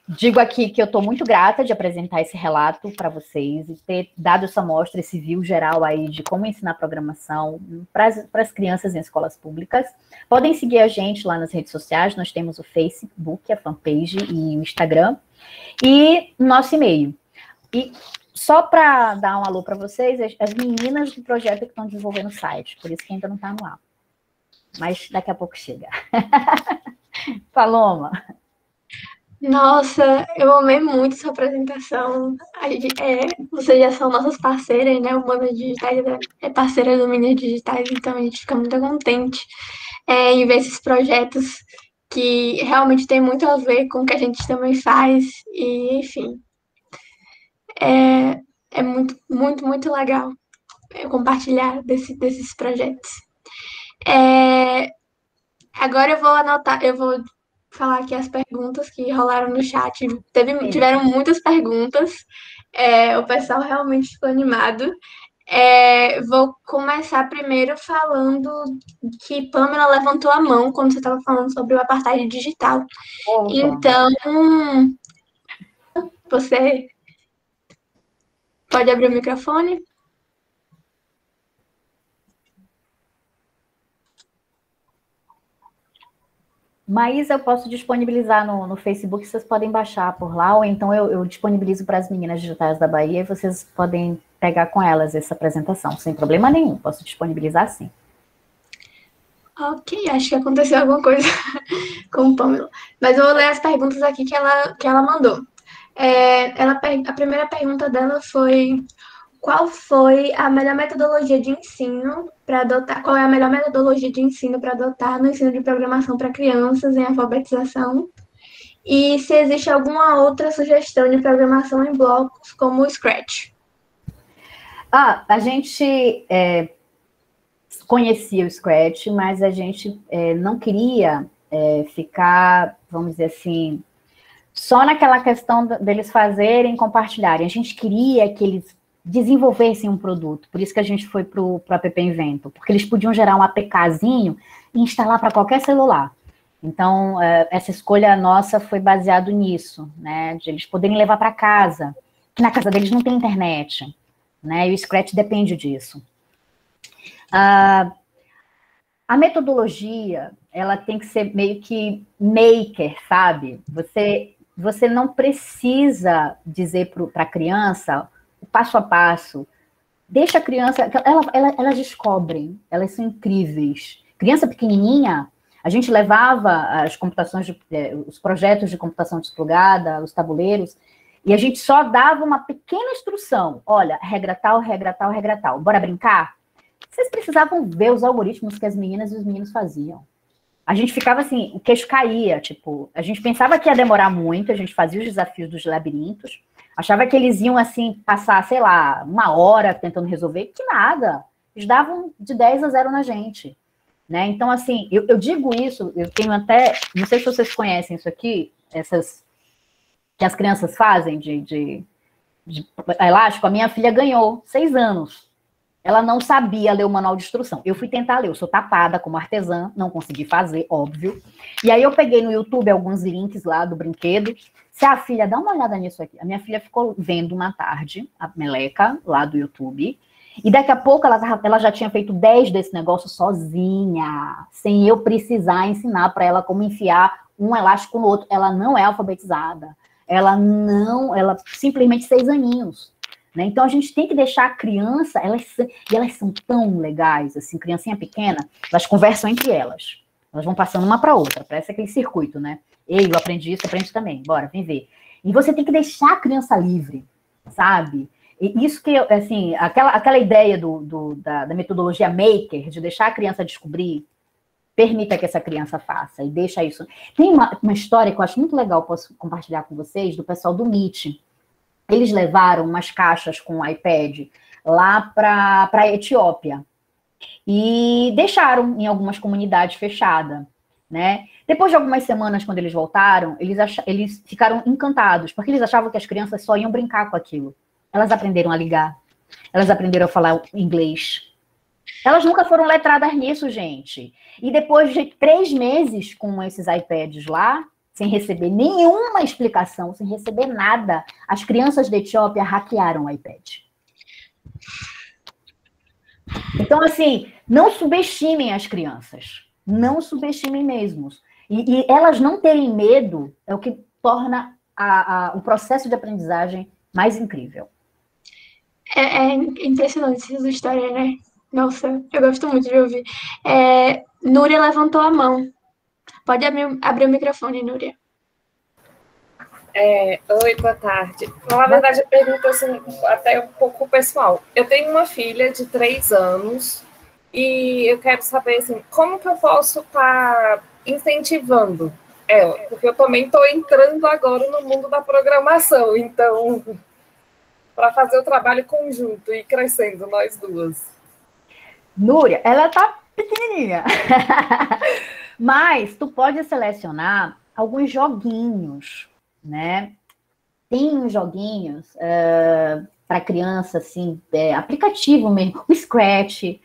digo aqui que eu estou muito grata de apresentar esse relato para vocês e ter dado essa amostra, esse view geral aí de como ensinar programação para as crianças em escolas públicas. Podem seguir a gente lá nas redes sociais, nós temos o Facebook, a fanpage e o Instagram, e nosso e-mail. E só para dar um alô para vocês, as meninas do projeto que estão desenvolvendo o site, por isso que ainda não está no ar. Mas daqui a pouco chega. Paloma. Nossa, eu amei muito sua apresentação. Vocês já são nossas parceiras, né? O Humanas Digitais é parceira do Minas Digitais, então a gente fica muito contente em ver esses projetos que realmente tem muito a ver com o que a gente também faz. E, enfim, é muito, muito, muito legal compartilhar desses projetos. Agora eu vou falar aqui as perguntas que rolaram no chat. Tiveram muitas perguntas, o pessoal realmente ficou animado. Vou começar primeiro falando que Pamela levantou a mão quando você estava falando sobre o apartheid digital. Opa. Então, você pode abrir o microfone? Mas eu posso disponibilizar no Facebook, vocês podem baixar por lá, ou então eu disponibilizo para as meninas digitais da Bahia e vocês podem pegar com elas essa apresentação, sem problema nenhum. Posso disponibilizar sim. Ok, acho que aconteceu alguma coisa com o Pamela. Mas eu vou ler as perguntas aqui que ela mandou. A primeira pergunta dela foi: qual foi a melhor metodologia de ensino para adotar? Qual é a melhor metodologia de ensino para adotar no ensino de programação para crianças em alfabetização? E se existe alguma outra sugestão de programação em blocos, como o Scratch? A gente conhecia o Scratch, mas a gente não queria ficar, vamos dizer assim, só naquela questão deles fazerem e compartilharem. A gente queria que eles desenvolvessem um produto. Por isso que a gente foi para o App Invento, porque eles podiam gerar um APKzinho e instalar para qualquer celular. Então, essa escolha nossa foi baseado nisso, né? De eles poderem levar para casa, que na casa deles não tem internet, né? E o Scratch depende disso. A metodologia, ela tem que ser meio que maker, sabe? Você não precisa dizer para a criança o passo a passo. Deixa a criança, elas descobrem, elas são incríveis. Criança pequenininha, a gente levava as computações, os projetos de computação desplugada, os tabuleiros, e a gente só dava uma pequena instrução. Olha, regra tal, regra tal, regra tal. Bora brincar? Vocês precisavam ver os algoritmos que as meninas e os meninos faziam. A gente ficava assim, o queixo caía, tipo, a gente pensava que ia demorar muito, a gente fazia os desafios dos labirintos, achava que eles iam, assim, passar, sei lá, 1 hora tentando resolver, que nada. Eles davam de 10-0 na gente, né? Então, assim, eu digo isso, eu tenho até, não sei se vocês conhecem isso aqui, essas que as crianças fazem de elástico, a minha filha ganhou 6 anos. Ela não sabia ler o manual de instrução. Eu fui tentar ler, eu sou tapada como artesã, não consegui fazer, óbvio. E aí eu peguei no YouTube alguns links lá do brinquedo. Se a filha, dá uma olhada nisso aqui. A minha filha ficou vendo uma tarde, a Meleca, lá do YouTube. E daqui a pouco ela já tinha feito 10 desse negócio sozinha, sem eu precisar ensinar para ela como enfiar um elástico no outro. Ela não é alfabetizada. Ela simplesmente 6 aninhos. Né? Então, a gente tem que deixar a criança, e elas são tão legais, assim, criancinha pequena, elas conversam entre elas. Elas vão passando uma para outra, parece aquele circuito, né? Ei, eu aprendi isso, aprende também, bora, vem ver. E você tem que deixar a criança livre, sabe? E isso que, assim, aquela ideia da metodologia maker, de deixar a criança descobrir, permita que essa criança faça, e deixa isso. Tem uma história que eu acho muito legal, posso compartilhar com vocês, do pessoal do Meet. Eles levaram umas caixas com iPad lá para a Etiópia e deixaram em algumas comunidades fechadas, né? Depois de algumas semanas, quando eles voltaram, eles ficaram encantados, porque eles achavam que as crianças só iam brincar com aquilo. Elas aprenderam a ligar, elas aprenderam a falar inglês. Elas nunca foram letradas nisso, gente. E depois de 3 meses com esses iPads lá, sem receber nenhuma explicação, sem receber nada, as crianças da Etiópia hackearam o iPad. Então, assim, não subestimem as crianças. Não subestimem mesmo. E elas não terem medo é o que torna o processo de aprendizagem mais incrível. É impressionante essa história, né? Nossa, eu gosto muito de ouvir. Núria levantou a mão. Pode abrir o microfone, Núria. Oi, boa tarde. Na verdade, a pergunta assim, até um pouco pessoal. Eu tenho uma filha de 3 anos e eu quero saber assim, como que eu posso estar incentivando ela? Porque eu também estou entrando agora no mundo da programação, então, para fazer o trabalho conjunto e crescendo nós duas. Núria, ela tá pequenininha. Mas tu pode selecionar alguns joguinhos, né? Tem uns joguinhos para criança, assim, aplicativo mesmo, o Scratch,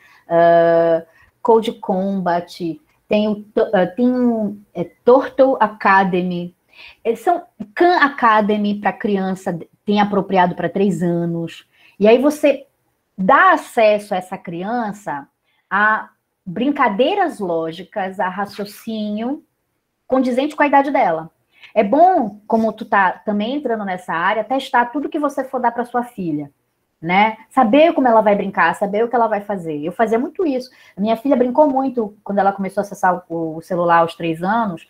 Code Combat, tem Turtle Academy, são Khan Academy para criança, tem apropriado para 3 anos, e aí você dá acesso a essa criança a brincadeiras lógicas, a raciocínio, condizente com a idade dela. É bom, como tu tá também entrando nessa área, testar tudo que você for dar para sua filha, né? Saber como ela vai brincar, saber o que ela vai fazer. Eu fazia muito isso. A minha filha brincou muito quando ela começou a acessar o celular aos 3 anos,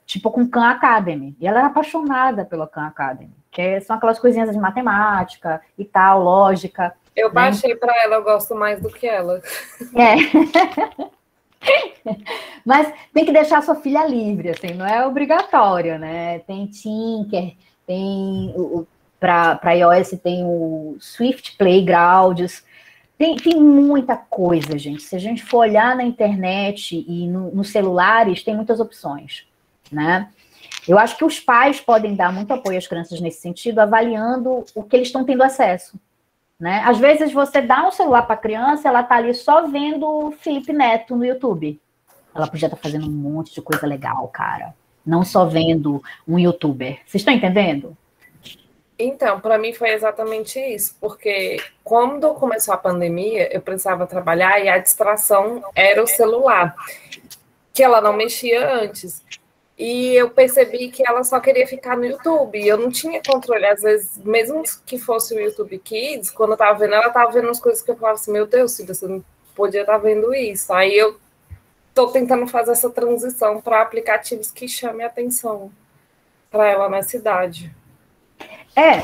tipo com Khan Academy. E ela era apaixonada pela Khan Academy, que são aquelas coisinhas de matemática e tal, lógica. Eu baixei para ela, eu gosto mais do que ela. Mas tem que deixar a sua filha livre, assim, não é obrigatório, né? Tem Tinker, tem para iOS tem o Swift Playgrounds, tem muita coisa, gente. Se a gente for olhar na internet e nos celulares, tem muitas opções, né? Eu acho que os pais podem dar muito apoio às crianças nesse sentido, avaliando o que eles estão tendo acesso, né? Às vezes você dá um celular para a criança, ela está ali só vendo o Felipe Neto no YouTube. Ela podia estar fazendo um monte de coisa legal, cara. Não só vendo um youtuber. Vocês estão entendendo? Então, para mim foi exatamente isso, porque quando começou a pandemia, eu precisava trabalhar e a distração era o celular, que ela não mexia antes. E eu percebi que ela só queria ficar no YouTube. Eu não tinha controle. Às vezes, mesmo que fosse o YouTube Kids, quando eu estava vendo, ela estava vendo umas coisas que eu falava assim, meu Deus, filha, você não podia estar vendo isso. Aí eu estou tentando fazer essa transição para aplicativos que chamem a atenção para ela nessa idade.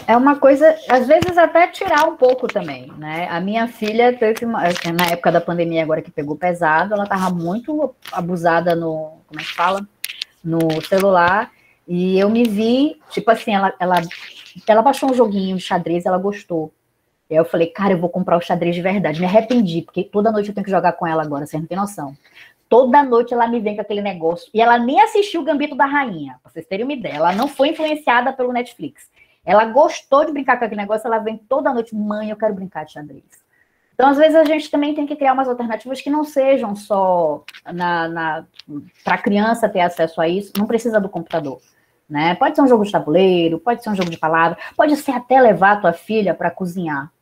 É uma coisa, às vezes até tirar um pouco também, né? A minha filha teve, na época da pandemia agora que pegou pesado, ela estava muito abusada como é que fala? No celular, e eu me vi, tipo assim, ela baixou um joguinho de xadrez, ela gostou. E aí eu falei, cara, eu vou comprar o xadrez de verdade. Me arrependi, porque toda noite eu tenho que jogar com ela agora, você não tem noção. Toda noite ela me vem com aquele negócio, e ela nem assistiu o Gambito da Rainha, pra vocês terem uma ideia, ela não foi influenciada pelo Netflix. Ela gostou de brincar com aquele negócio, ela vem toda noite, mãe, eu quero brincar de xadrez. Então, às vezes, a gente também tem que criar umas alternativas que não sejam só para a criança ter acesso a isso, não precisa do computador, né? Pode ser um jogo de tabuleiro, pode ser um jogo de palavra, pode ser até levar a tua filha para cozinhar.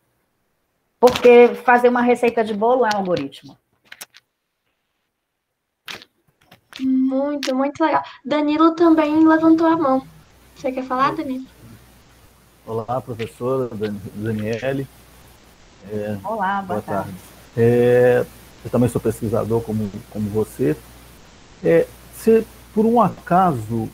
Porque fazer uma receita de bolo é um algoritmo. Muito, muito legal. Danilo também levantou a mão. Você quer falar, Danilo? Olá, professora Daniele. Olá, boa tarde. Eu também sou pesquisador como você. Se por um acaso,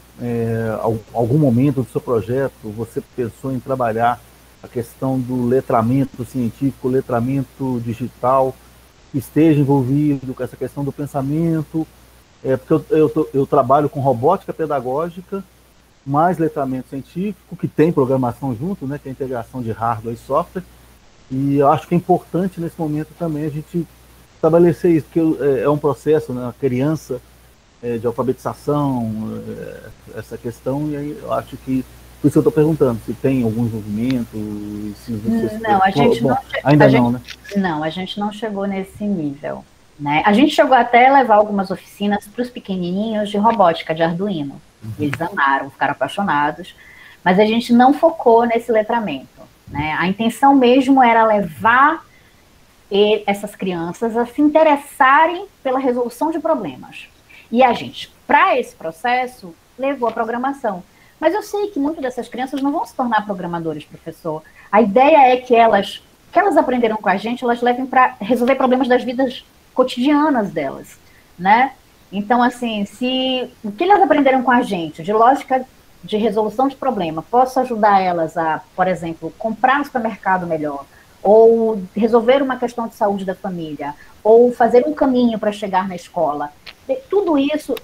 algum momento do seu projeto, você pensou em trabalhar a questão do letramento científico, letramento digital, que esteja envolvido com essa questão do pensamento, porque eu trabalho com robótica pedagógica, mais letramento científico, que tem programação junto, né, que é a integração de hardware e software, e eu acho que é importante nesse momento também a gente estabelecer isso, porque é um processo, né, a criança de alfabetização, essa questão, e aí eu acho que, por isso eu estou perguntando, se tem algum envolvimento, se você... Não, a gente não... Ainda não, né? Não, a gente não chegou nesse nível, né? A gente chegou até a levar algumas oficinas para os pequenininhos de robótica, de Arduino. Eles amaram, ficaram apaixonados, mas a gente não focou nesse letramento, né? A intenção mesmo era levar essas crianças a se interessarem pela resolução de problemas. E a gente, para esse processo, levou a programação. Mas eu sei que muitas dessas crianças não vão se tornar programadores, professor. A ideia é que elas aprenderam com a gente, elas levem para resolver problemas das vidas cotidianas delas, né? Então, assim, se o que elas aprenderam com a gente, de lógica de resolução de problema, posso ajudar elas a, por exemplo, comprar no supermercado melhor, ou resolver uma questão de saúde da família, ou fazer um caminho para chegar na escola. Tudo isso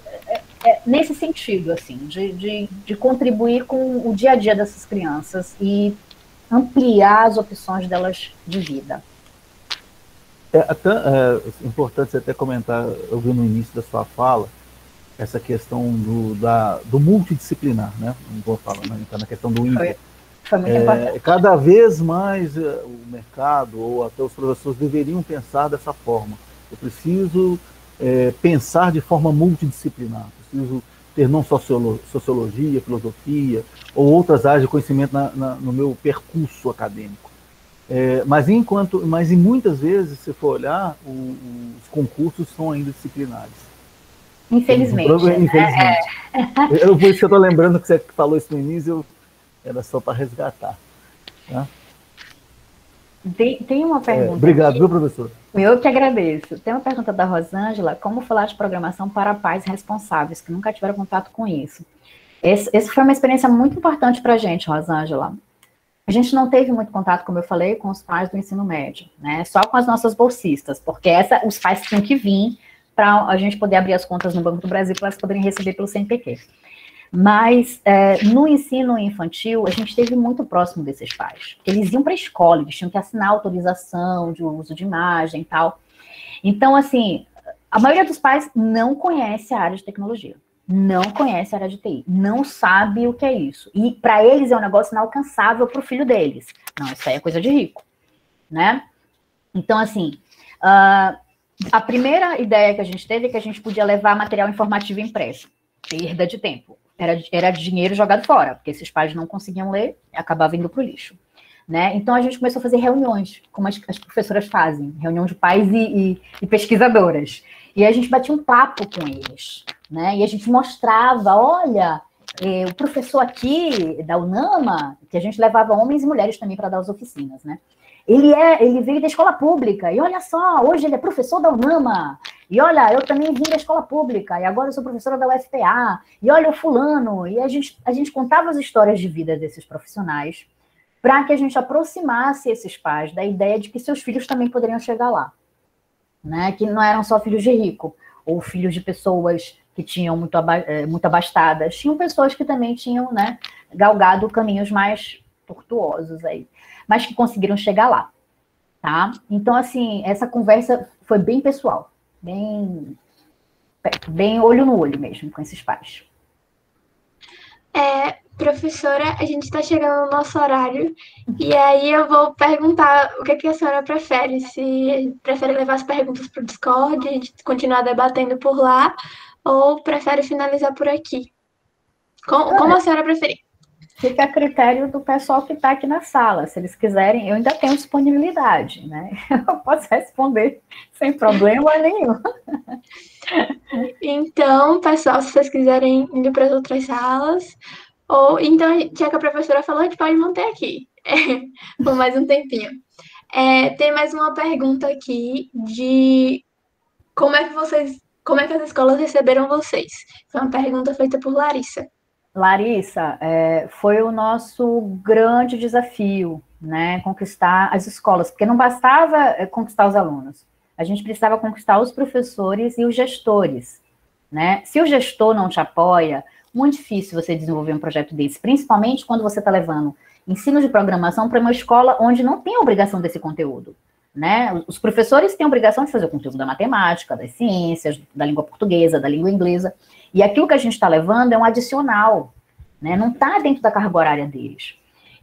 é nesse sentido, assim, de contribuir com o dia a dia dessas crianças e ampliar as opções delas de vida. É importante você até comentar, eu vi no início da sua fala, essa questão do multidisciplinar, né? Não vou falar, mas está na questão do ímpar. Foi muito importante. Cada vez mais o mercado ou até os professores deveriam pensar dessa forma. Eu preciso pensar de forma multidisciplinar, preciso ter não sociologia, filosofia ou outras áreas de conhecimento no meu percurso acadêmico. Mas muitas vezes, se for olhar, os concursos são ainda disciplinares. Infelizmente. Infelizmente. Por isso que eu estou lembrando que você falou isso no início, era só para resgatar. Tá? Tem uma pergunta. Obrigado, viu, professor? Eu que agradeço. Tem uma pergunta da Rosângela: como falar de programação para pais responsáveis que nunca tiveram contato com isso? Essa foi uma experiência muito importante para a gente, Rosângela. A gente não teve muito contato, como eu falei, com os pais do ensino médio, né? Só com as nossas bolsistas, porque os pais tinham que vir para a gente poder abrir as contas no Banco do Brasil para elas poderem receber pelo CNPq. Mas no ensino infantil, a gente esteve muito próximo desses pais. Eles iam para a escola, eles tinham que assinar autorização de uso de imagem e tal. Então, assim, a maioria dos pais não conhece a área de tecnologia. Não conhece a área de TI, não sabe o que é isso. E para eles é um negócio inalcançável para o filho deles. Não, isso aí é coisa de rico, né? Então, assim, a primeira ideia que a gente teve é que a gente podia levar material informativo impresso. Perda de tempo. Era dinheiro jogado fora, porque esses pais não conseguiam ler e acabava indo para o lixo. Né? Então, a gente começou a fazer reuniões, como as professoras fazem, reunião de pais e pesquisadoras. E a gente batia um papo com eles, né? E a gente mostrava, olha, o professor aqui da UNAMA, que a gente levava homens e mulheres também para dar as oficinas, né? Ele veio da escola pública, e olha só, hoje ele é professor da UNAMA, e olha, eu também vim da escola pública, e agora eu sou professora da UFPA, e olha o fulano, e a gente contava as histórias de vida desses profissionais, para que a gente aproximasse esses pais da ideia de que seus filhos também poderiam chegar lá. Né, que não eram só filhos de rico, ou filhos de pessoas que tinham muito abastadas, tinham pessoas que também tinham, né, galgado caminhos mais tortuosos aí, mas que conseguiram chegar lá, tá? Então, assim, essa conversa foi bem pessoal, bem olho no olho mesmo com esses pais. Professora, a gente está chegando no nosso horário, e aí eu vou perguntar o que a senhora prefere, se prefere levar as perguntas para o Discord, a gente continuar debatendo por lá, ou prefere finalizar por aqui? Como a senhora preferir? Fica a critério do pessoal que está aqui na sala. Se eles quiserem, eu ainda tenho disponibilidade, né? Eu posso responder sem problema nenhum. Então, pessoal, se vocês quiserem ir para as outras salas, ou então, já que a professora falou, a gente pode manter aqui por mais um tempinho. Tem mais uma pergunta aqui de como é que as escolas receberam vocês? Foi uma pergunta feita por Larissa. Larissa, foi o nosso grande desafio, né, conquistar as escolas, porque não bastava conquistar os alunos, a gente precisava conquistar os professores e os gestores, né? Se o gestor não te apoia, muito difícil você desenvolver um projeto desse, principalmente quando você está levando ensino de programação para uma escola onde não tem a obrigação desse conteúdo, né? Os professores têm a obrigação de fazer o conteúdo da matemática, das ciências, da língua portuguesa, da língua inglesa, e aquilo que a gente está levando é um adicional, né? Não está dentro da carga horária deles.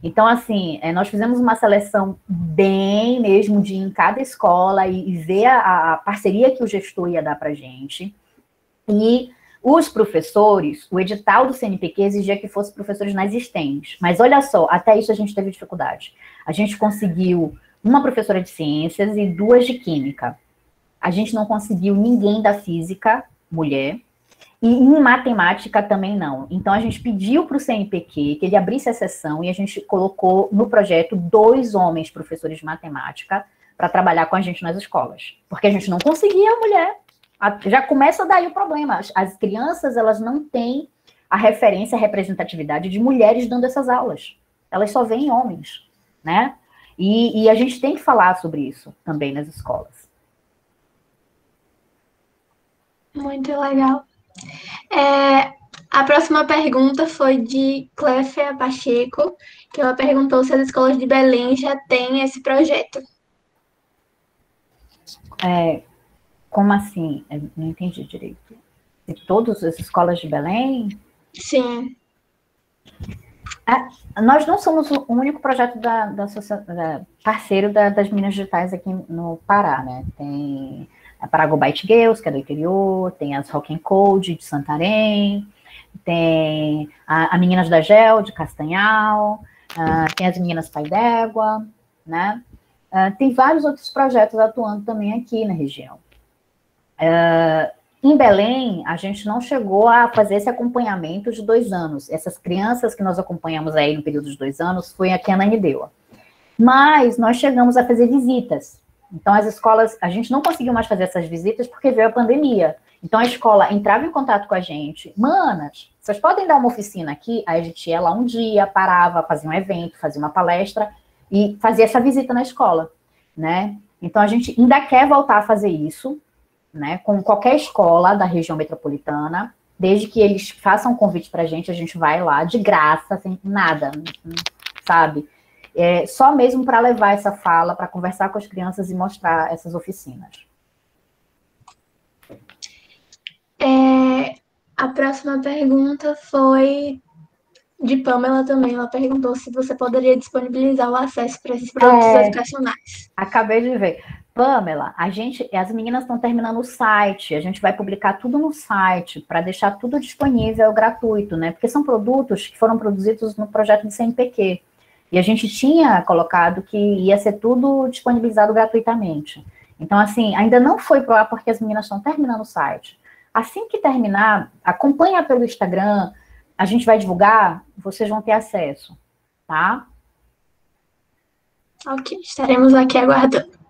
Então, assim, nós fizemos uma seleção bem mesmo de ir em cada escola e ver a parceria que o gestor ia dar para a gente. E os professores, o edital do CNPq exigia que fossem professores nas STEMs. Mas olha só, até isso a gente teve dificuldade. A gente conseguiu uma professora de ciências e 2 de química. A gente não conseguiu ninguém da física, mulher, e em matemática também não. Então, a gente pediu para o CNPq que ele abrisse a sessão e a gente colocou no projeto 2 homens professores de matemática para trabalhar com a gente nas escolas. Porque a gente não conseguia mulher. Já começa daí o problema. As crianças, elas não têm a referência, a representatividade de mulheres dando essas aulas. Elas só veem homens, né? E a gente tem que falar sobre isso também nas escolas. Muito legal. A próxima pergunta foi de Cléfia Pacheco, que ela perguntou se as escolas de Belém já têm esse projeto. Como assim? Eu não entendi direito. De todas as escolas de Belém? Sim. Nós não somos o único projeto parceiro das Minas Digitais aqui no Pará, né? Tem a Paragobyte Girls, que é do interior, tem as Rock and Code de Santarém, tem a Meninas da Gel, de Castanhal, tem as Meninas Pai d'Égua, né? Tem vários outros projetos atuando também aqui na região. Em Belém, a gente não chegou a fazer esse acompanhamento de 2 anos. Essas crianças que nós acompanhamos aí no período de 2 anos foi a que a Ananindeua. Mas nós chegamos a fazer visitas. Então, as escolas, a gente não conseguiu mais fazer essas visitas porque veio a pandemia. Então, a escola entrava em contato com a gente. Manas, vocês podem dar uma oficina aqui? Aí a gente ia lá um dia, parava, fazia um evento, fazia uma palestra e fazia essa visita na escola, né? Então, a gente ainda quer voltar a fazer isso, né, com qualquer escola da região metropolitana, desde que eles façam um convite para a gente vai lá de graça, sem nada, sabe? Só mesmo para levar essa fala, para conversar com as crianças e mostrar essas oficinas. A próxima pergunta foi de Pamela também. Ela perguntou se você poderia disponibilizar o acesso para esses produtos educacionais. Acabei de ver. Pamela, as meninas estão terminando o site, a gente vai publicar tudo no site para deixar tudo disponível gratuito, né? Porque são produtos que foram produzidos no projeto de CNPq. E a gente tinha colocado que ia ser tudo disponibilizado gratuitamente. Então, assim, ainda não foi pro ar porque as meninas estão terminando o site. Assim que terminar, acompanha pelo Instagram, a gente vai divulgar, vocês vão ter acesso, tá? Ok, estaremos aqui aguardando.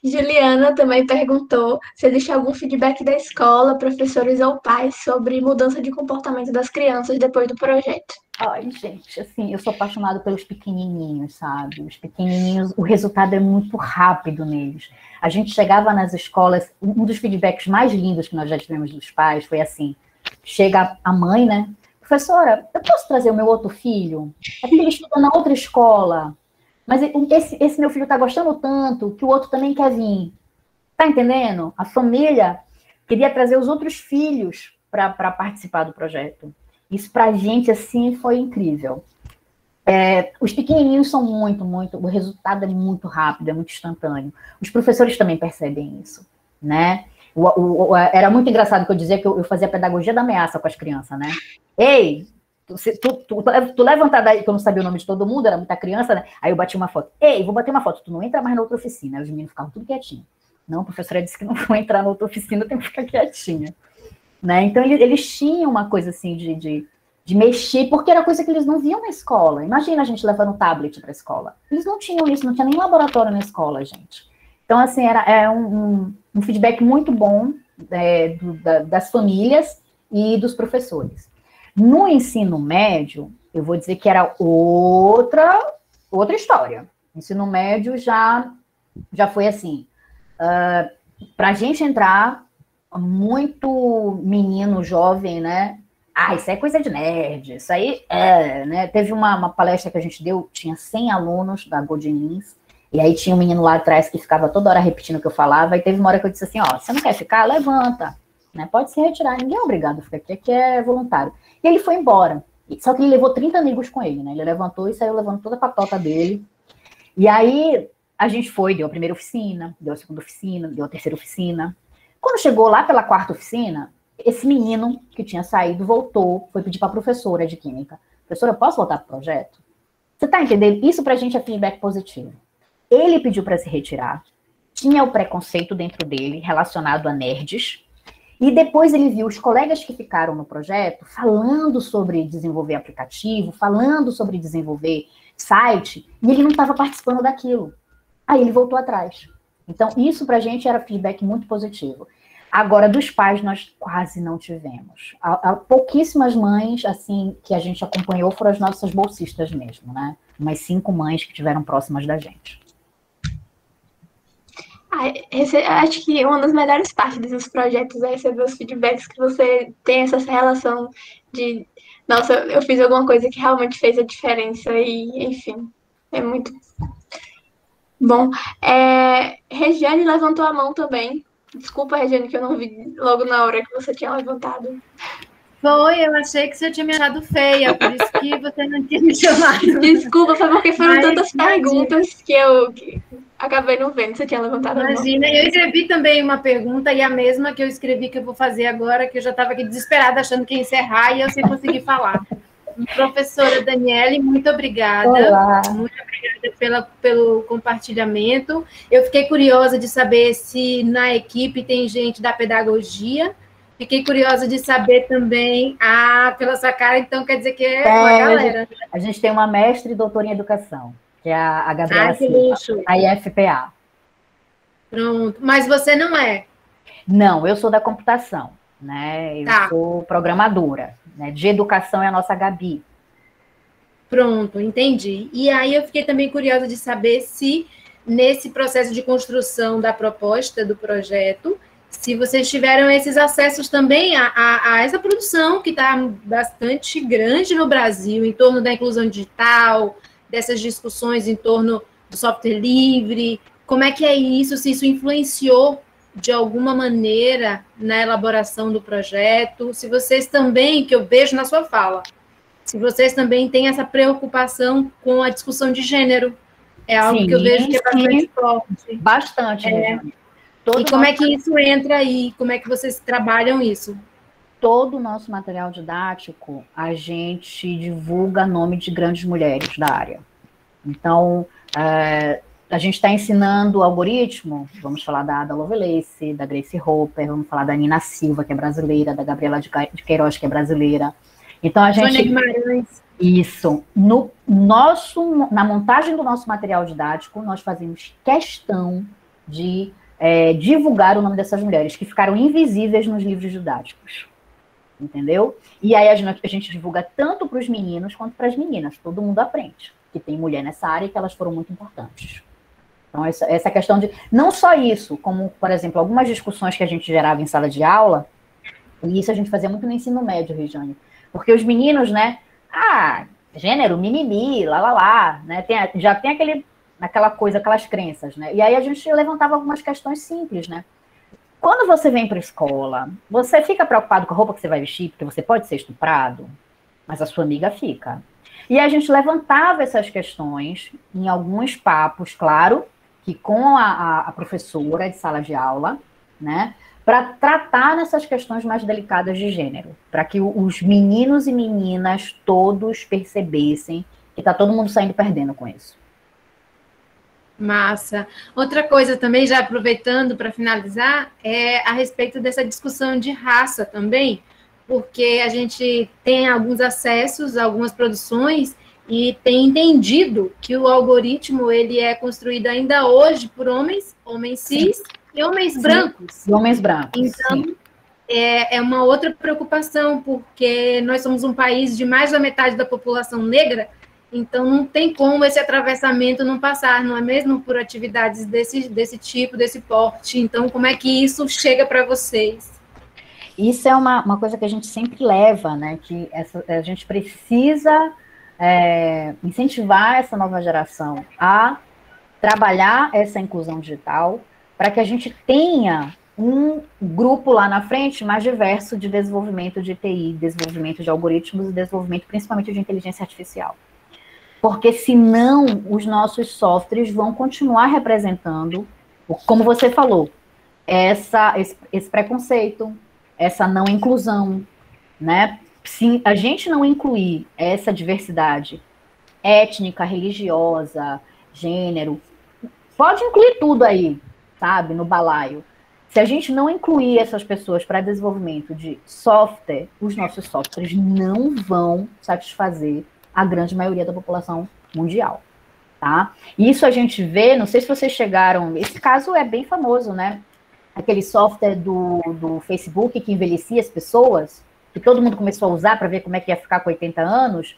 Juliana também perguntou se existe algum feedback da escola, professores ou pais sobre mudança de comportamento das crianças depois do projeto. Ai, gente, assim, eu sou apaixonada pelos pequenininhos, sabe? Os pequenininhos, o resultado é muito rápido neles. A gente chegava nas escolas, um dos feedbacks mais lindos que nós já tivemos dos pais foi assim, chega a mãe, né? Professora, eu posso trazer o meu outro filho? É porque ele estuda na outra escola. Mas esse meu filho está gostando tanto que o outro também quer vir. Tá entendendo? A família queria trazer os outros filhos para participar do projeto. Isso para a gente, assim, foi incrível. Os pequenininhos são o resultado é muito rápido, é muito instantâneo. Os professores também percebem isso, né? Era muito engraçado que eu dizia que eu fazia pedagogia da ameaça com as crianças, né? Ei, tu levanta daí, que eu não sabia o nome de todo mundo, era muita criança, né? Aí eu bati uma foto. Ei, vou bater uma foto, tu não entra mais na outra oficina. Aí os meninos ficavam tudo quietinhos. Não, a professora disse que não vou entrar na outra oficina, eu tenho que ficar quietinha. Né? Então, eles tinham uma coisa assim de mexer, porque era coisa que eles não viam na escola. Imagina a gente levando um tablet para a escola. Eles não tinham isso, não tinha nem laboratório na escola, gente. Então, assim, era um feedback muito bom das famílias e dos professores. No ensino médio, eu vou dizer que era outra história. Ensino médio já foi assim. Para a gente entrar, muito menino jovem, né? Isso aí é coisa de nerd, isso aí né? Teve uma palestra que a gente deu, tinha 100 alunos da Godinins, e aí tinha um menino lá atrás que ficava toda hora repetindo o que eu falava, e teve uma hora que eu disse assim, você não quer ficar? Levanta, né? Pode se retirar, ninguém é obrigado a ficar aqui é voluntário. E ele foi embora, só que ele levou 30 amigos com ele, né? Ele levantou e saiu levando toda a patota dele, e aí a gente deu a primeira oficina, deu a segunda oficina, deu a terceira oficina. Quando chegou lá pela quarta oficina, esse menino que tinha saído voltou, foi pedir para a professora de química. Professora, eu posso voltar para o projeto? Você está entendendo? Isso para a gente é feedback positivo. Ele pediu para se retirar, tinha o preconceito dentro dele relacionado a nerds, e depois ele viu os colegas que ficaram no projeto falando sobre desenvolver aplicativo, falando sobre desenvolver site, e ele não estava participando daquilo. Aí ele voltou atrás. Então, isso para a gente era feedback muito positivo. Agora, dos pais, nós quase não tivemos. Pouquíssimas mães, assim, que a gente acompanhou foram as nossas bolsistas mesmo, né? Umas 5 mães que estiveram próximas da gente. Acho que uma das melhores partes desses projetos é receber os feedbacks que você tem essa relação de, nossa, eu fiz alguma coisa que realmente fez a diferença e, enfim, é muito bom. Regiane levantou a mão também. Desculpa, Regiane, que eu não vi logo na hora que você tinha levantado. Foi, eu achei que você tinha me achado feia, por isso que você não tinha me chamado. Desculpa, foi porque foram tantas perguntas que eu acabei não vendo. Você tinha levantado a mão. Imagina, eu escrevi também uma pergunta, e a mesma que eu escrevi que eu vou fazer agora, que eu já estava aqui desesperada, achando que ia encerrar, e eu sem conseguir falar. Professora Daniele, muito obrigada. Olá. Muito obrigada pelo compartilhamento. Eu fiquei curiosa de saber se na equipe tem gente da pedagogia. Fiquei curiosa de saber também, pela sua cara, então quer dizer que é uma galera. A gente tem uma mestre e doutora em educação, que é a Gabriela que Silva, luxo. a IFPA. Pronto, mas você não é? Não, eu sou da computação, né? Eu sou programadora, né? De educação é a nossa Gabi. Pronto, entendi. E aí eu fiquei também curiosa de saber se, nesse processo de construção da proposta, do projeto, se vocês tiveram esses acessos também a essa produção que está bastante grande no Brasil, em torno da inclusão digital, dessas discussões em torno do software livre. Como é que é isso? Se isso influenciou de alguma maneira na elaboração do projeto? Se vocês também, que eu vejo na sua fala, se vocês também têm essa preocupação com a discussão de gênero. É algo que eu vejo que é bastante forte. Bastante, E como é que isso entra aí? Como é que vocês trabalham isso? Todo o nosso material didático, a gente divulga nome de grandes mulheres da área. Então, a gente está ensinando o algoritmo, vamos falar da Ada Lovelace, da Grace Hopper, vamos falar da Nina Silva, que é brasileira, da Gabriela de Queiroz, que é brasileira. Então, a gente... Sônia Guimarães. Isso. Na montagem do nosso material didático, nós fazemos questão de divulgar o nome dessas mulheres, que ficaram invisíveis nos livros didáticos. Entendeu? E aí a gente divulga tanto para os meninos quanto para as meninas. Todo mundo aprende que tem mulher nessa área e que elas foram muito importantes. Então, essa questão de... Não só isso, como, por exemplo, algumas discussões que a gente gerava em sala de aula, e isso a gente fazia muito no ensino médio, Regiane. Porque os meninos, né? Gênero, mimimi, lá, né? Já tem aquela coisa, aquelas crenças, né? E aí a gente levantava algumas questões simples, né? Quando você vem para a escola, você fica preocupado com a roupa que você vai vestir, porque você pode ser estuprado, mas a sua amiga fica. E a gente levantava essas questões em alguns papos, claro, que com a professora de sala de aula, né? Para tratar nessas questões mais delicadas de gênero, para que os meninos e meninas todos percebessem que está todo mundo saindo perdendo com isso. Massa. Outra coisa também, já aproveitando para finalizar, é a respeito dessa discussão de raça também, porque a gente tem alguns acessos a algumas produções e tem entendido que o algoritmo ele é construído ainda hoje por homens cis, e homens brancos. E homens brancos. Então, é uma outra preocupação, porque nós somos um país de mais da metade da população negra, então não tem como esse atravessamento não passar, não é mesmo? Por atividades desse tipo, desse porte. Então, como é que isso chega para vocês? Isso é uma coisa que a gente sempre leva, né? Que a gente precisa incentivar essa nova geração a trabalhar essa inclusão digital, para que a gente tenha um grupo lá na frente mais diverso de desenvolvimento de TI, desenvolvimento de algoritmos e desenvolvimento principalmente de inteligência artificial. Porque senão os nossos softwares vão continuar representando, como você falou, esse preconceito, essa não inclusão, né? Se a gente não incluir essa diversidade étnica, religiosa, gênero, pode incluir tudo aí, sabe, no balaio. Se a gente não incluir essas pessoas para desenvolvimento de software, os nossos softwares não vão satisfazer a grande maioria da população mundial, tá? Isso a gente vê, não sei se vocês chegaram, esse caso é bem famoso, né? Aquele software do Facebook que envelhecia as pessoas, que todo mundo começou a usar para ver como é que ia ficar com 80 anos.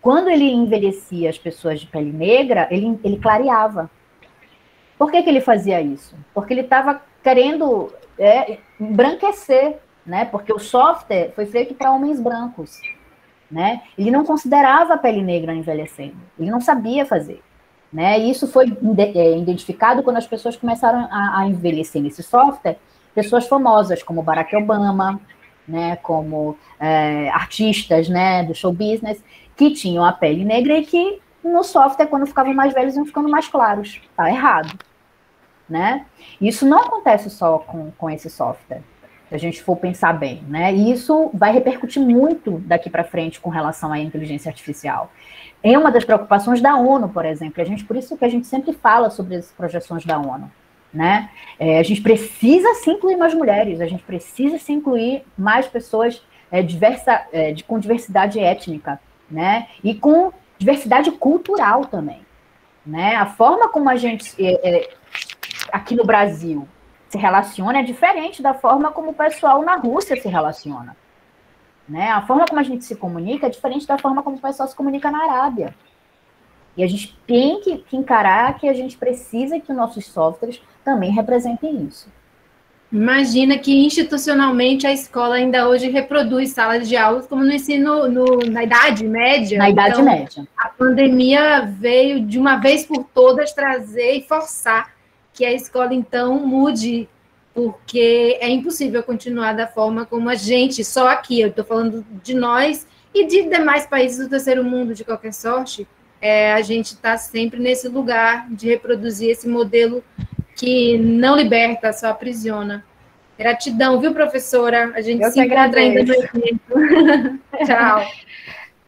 Quando ele envelhecia as pessoas de pele negra, ele clareava. Por que ele fazia isso? Porque ele estava querendo embranquecer, né? Porque o software foi feito para homens brancos, né? Ele não considerava a pele negra envelhecendo, ele não sabia fazer, né? E isso foi identificado quando as pessoas começaram a envelhecer nesse software, pessoas famosas como Barack Obama, né? Como artistas, né? Do show business, que tinham a pele negra e que no software, quando ficavam mais velhos, iam ficando mais claros. Tá errado, né? Isso não acontece só com esse software. se a gente for pensar bem, né? E isso vai repercutir muito daqui para frente com relação à inteligência artificial. É uma das preocupações da ONU, por exemplo. Por isso que a gente sempre fala sobre as projeções da ONU, né? A gente precisa sim incluir mais mulheres, a gente precisa sim incluir mais pessoas com diversidade étnica, né? E com diversidade cultural também, né? A forma como a gente aqui no Brasil se relaciona é diferente da forma como o pessoal na Rússia se relaciona, né? A forma como a gente se comunica é diferente da forma como o pessoal se comunica na Arábia. E a gente tem que encarar que a gente precisa que os nossos softwares também representem isso. Imagina que institucionalmente a escola ainda hoje reproduz salas de aulas como no ensino na Idade Média. Na Idade Média. A pandemia veio de uma vez por todas trazer e forçar que a escola então mude, porque é impossível continuar da forma como a gente, só aqui, eu estou falando de nós e de demais países do terceiro mundo, de qualquer sorte, a gente está sempre nesse lugar de reproduzir esse modelo que não liberta, só aprisiona. Gratidão, viu, professora? A gente se encontra ainda no evento. Tchau.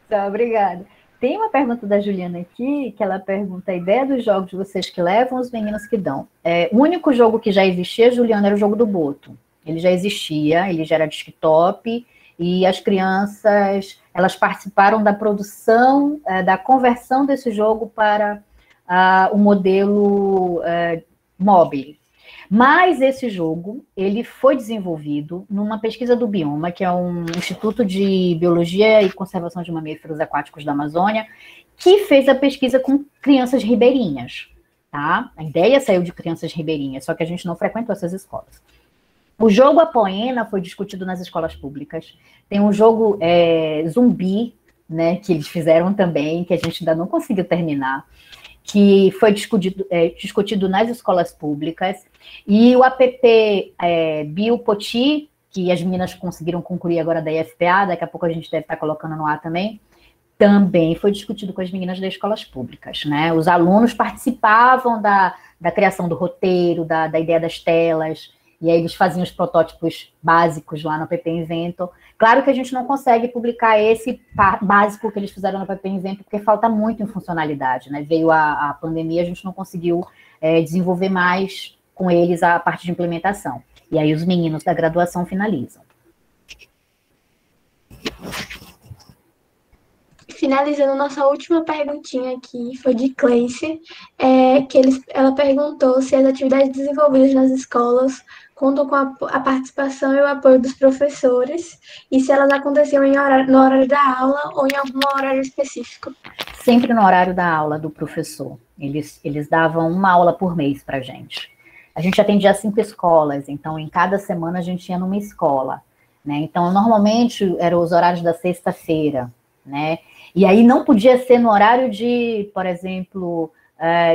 Tchau, obrigada. Tem uma pergunta da Juliana aqui, que ela pergunta a ideia dos jogos de vocês que levam, os meninos que dão. O único jogo que já existia, Juliana, era o jogo do Boto. Ele já existia, ele já era desktop, e as crianças, elas participaram da produção, da conversão desse jogo para o modelo móvel. Mas esse jogo, ele foi desenvolvido numa pesquisa do Bioma, que é um Instituto de Biologia e Conservação de Mamíferos Aquáticos da Amazônia, que fez a pesquisa com crianças ribeirinhas, tá? A ideia saiu de crianças ribeirinhas, só que a gente não frequentou essas escolas. O jogo Apoena foi discutido nas escolas públicas. Tem um jogo zumbi, né, que eles fizeram também, que a gente ainda não conseguiu terminar, que foi discutido nas escolas públicas, e o app Biopoti, que as meninas conseguiram concluir agora da IFPA, daqui a pouco a gente deve estar colocando no ar também foi discutido com as meninas das escolas públicas, né? Os alunos participavam da criação do roteiro, da ideia das telas, e aí eles faziam os protótipos básicos lá no app Invento. Claro que a gente não consegue publicar esse básico que eles fizeram no app Invento, porque falta muito em funcionalidade, né? Veio a pandemia, a gente não conseguiu desenvolver mais com eles a parte de implementação. E aí os meninos da graduação finalizam. Finalizando, nossa última perguntinha aqui foi de Cleice, ela perguntou se as atividades desenvolvidas nas escolas contam com a participação e o apoio dos professores, e se elas aconteciam no horário da aula ou em algum horário específico. Sempre no horário da aula do professor. Eles davam uma aula por mês para a gente. A gente atendia 5 escolas, então em cada semana a gente ia numa escola, né? Então, normalmente, eram os horários da sexta-feira, né? E aí não podia ser no horário de, por exemplo,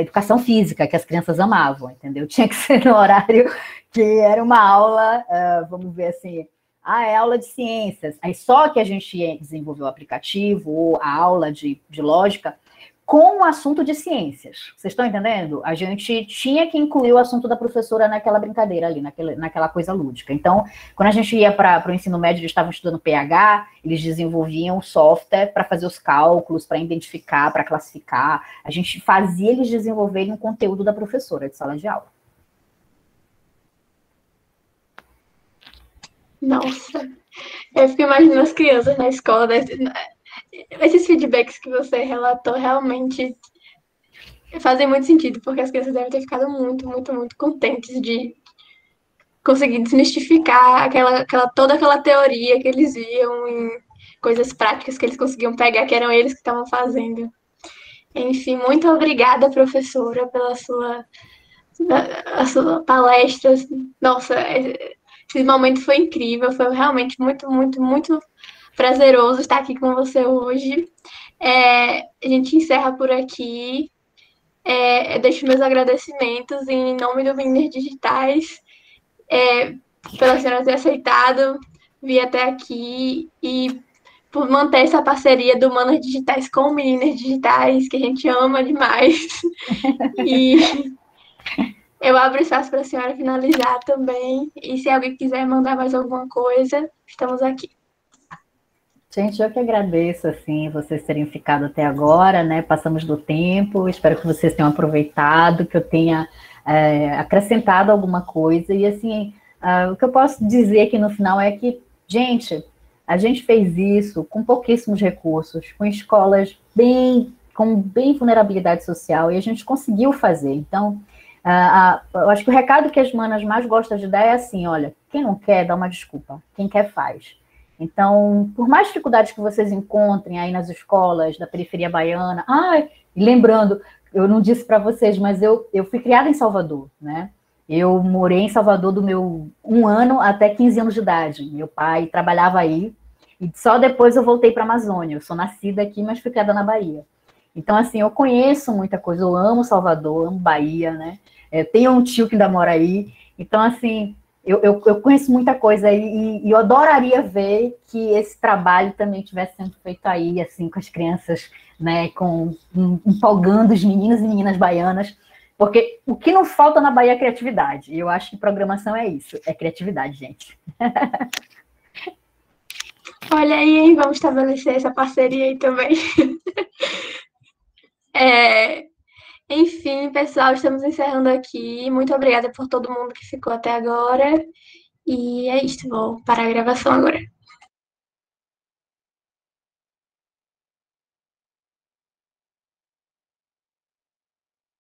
educação física, que as crianças amavam, entendeu? Tinha que ser no horário que era uma aula, vamos ver assim, é aula de ciências. Aí só que a gente ia desenvolver o aplicativo ou a aula de lógica com o assunto de ciências. Vocês estão entendendo? A gente tinha que incluir o assunto da professora naquela brincadeira ali, naquela coisa lúdica. Então, quando a gente ia para o ensino médio, eles estavam estudando pH, eles desenvolviam software para fazer os cálculos, para identificar, para classificar. A gente fazia eles desenvolverem um conteúdo da professora de sala de aula. Nossa, eu fico imaginando as crianças na escola, esses feedbacks que você relatou realmente fazem muito sentido, porque as crianças devem ter ficado muito, muito, muito contentes de conseguir desmistificar toda aquela teoria que eles viam em coisas práticas que eles conseguiam pegar, que eram eles que estavam fazendo. Enfim, muito obrigada, professora, pela sua palestra. Nossa, esse momento foi incrível, foi realmente muito, muito, muito prazeroso estar aqui com você hoje. A gente encerra por aqui. Eu deixo meus agradecimentos em nome do Meninas Digitais, pela senhora ter aceitado vir até aqui e por manter essa parceria do Humanas Digitais com Meninas Digitais, que a gente ama demais. E Eu abro espaço para a senhora finalizar também. E se alguém quiser mandar mais alguma coisa, estamos aqui. Gente, eu que agradeço, assim, vocês terem ficado até agora, né? Passamos do tempo, espero que vocês tenham aproveitado, que eu tenha acrescentado alguma coisa. E, assim, o que eu posso dizer aqui no final é que, gente, a gente fez isso com pouquíssimos recursos, com escolas com bem vulnerabilidade social, e a gente conseguiu fazer. Então, eu acho que o recado que as manas mais gostam de dar é assim, olha, quem não quer, dá uma desculpa, quem quer, faz. Então, por mais dificuldades que vocês encontrem aí nas escolas da periferia baiana, e lembrando, eu não disse para vocês, mas eu fui criada em Salvador, né? Eu morei em Salvador do meu 1 ano até 15 anos de idade. Meu pai trabalhava aí, e só depois eu voltei para a Amazônia. Eu sou nascida aqui, mas fui criada na Bahia. Então, assim, eu conheço muita coisa, eu amo Salvador, amo Bahia, né? Tenho um tio que ainda mora aí. Então, assim, eu conheço muita coisa e eu adoraria ver que esse trabalho também estivesse sendo feito aí, assim, com as crianças, né, empolgando os meninos e meninas baianas, porque o que não falta na Bahia é criatividade, e eu acho que programação é isso, é criatividade, gente. Olha aí, hein? Vamos estabelecer essa parceria aí também. Enfim, pessoal, estamos encerrando aqui. Muito obrigada por todo mundo que ficou até agora. E é isso, vou parar a gravação agora.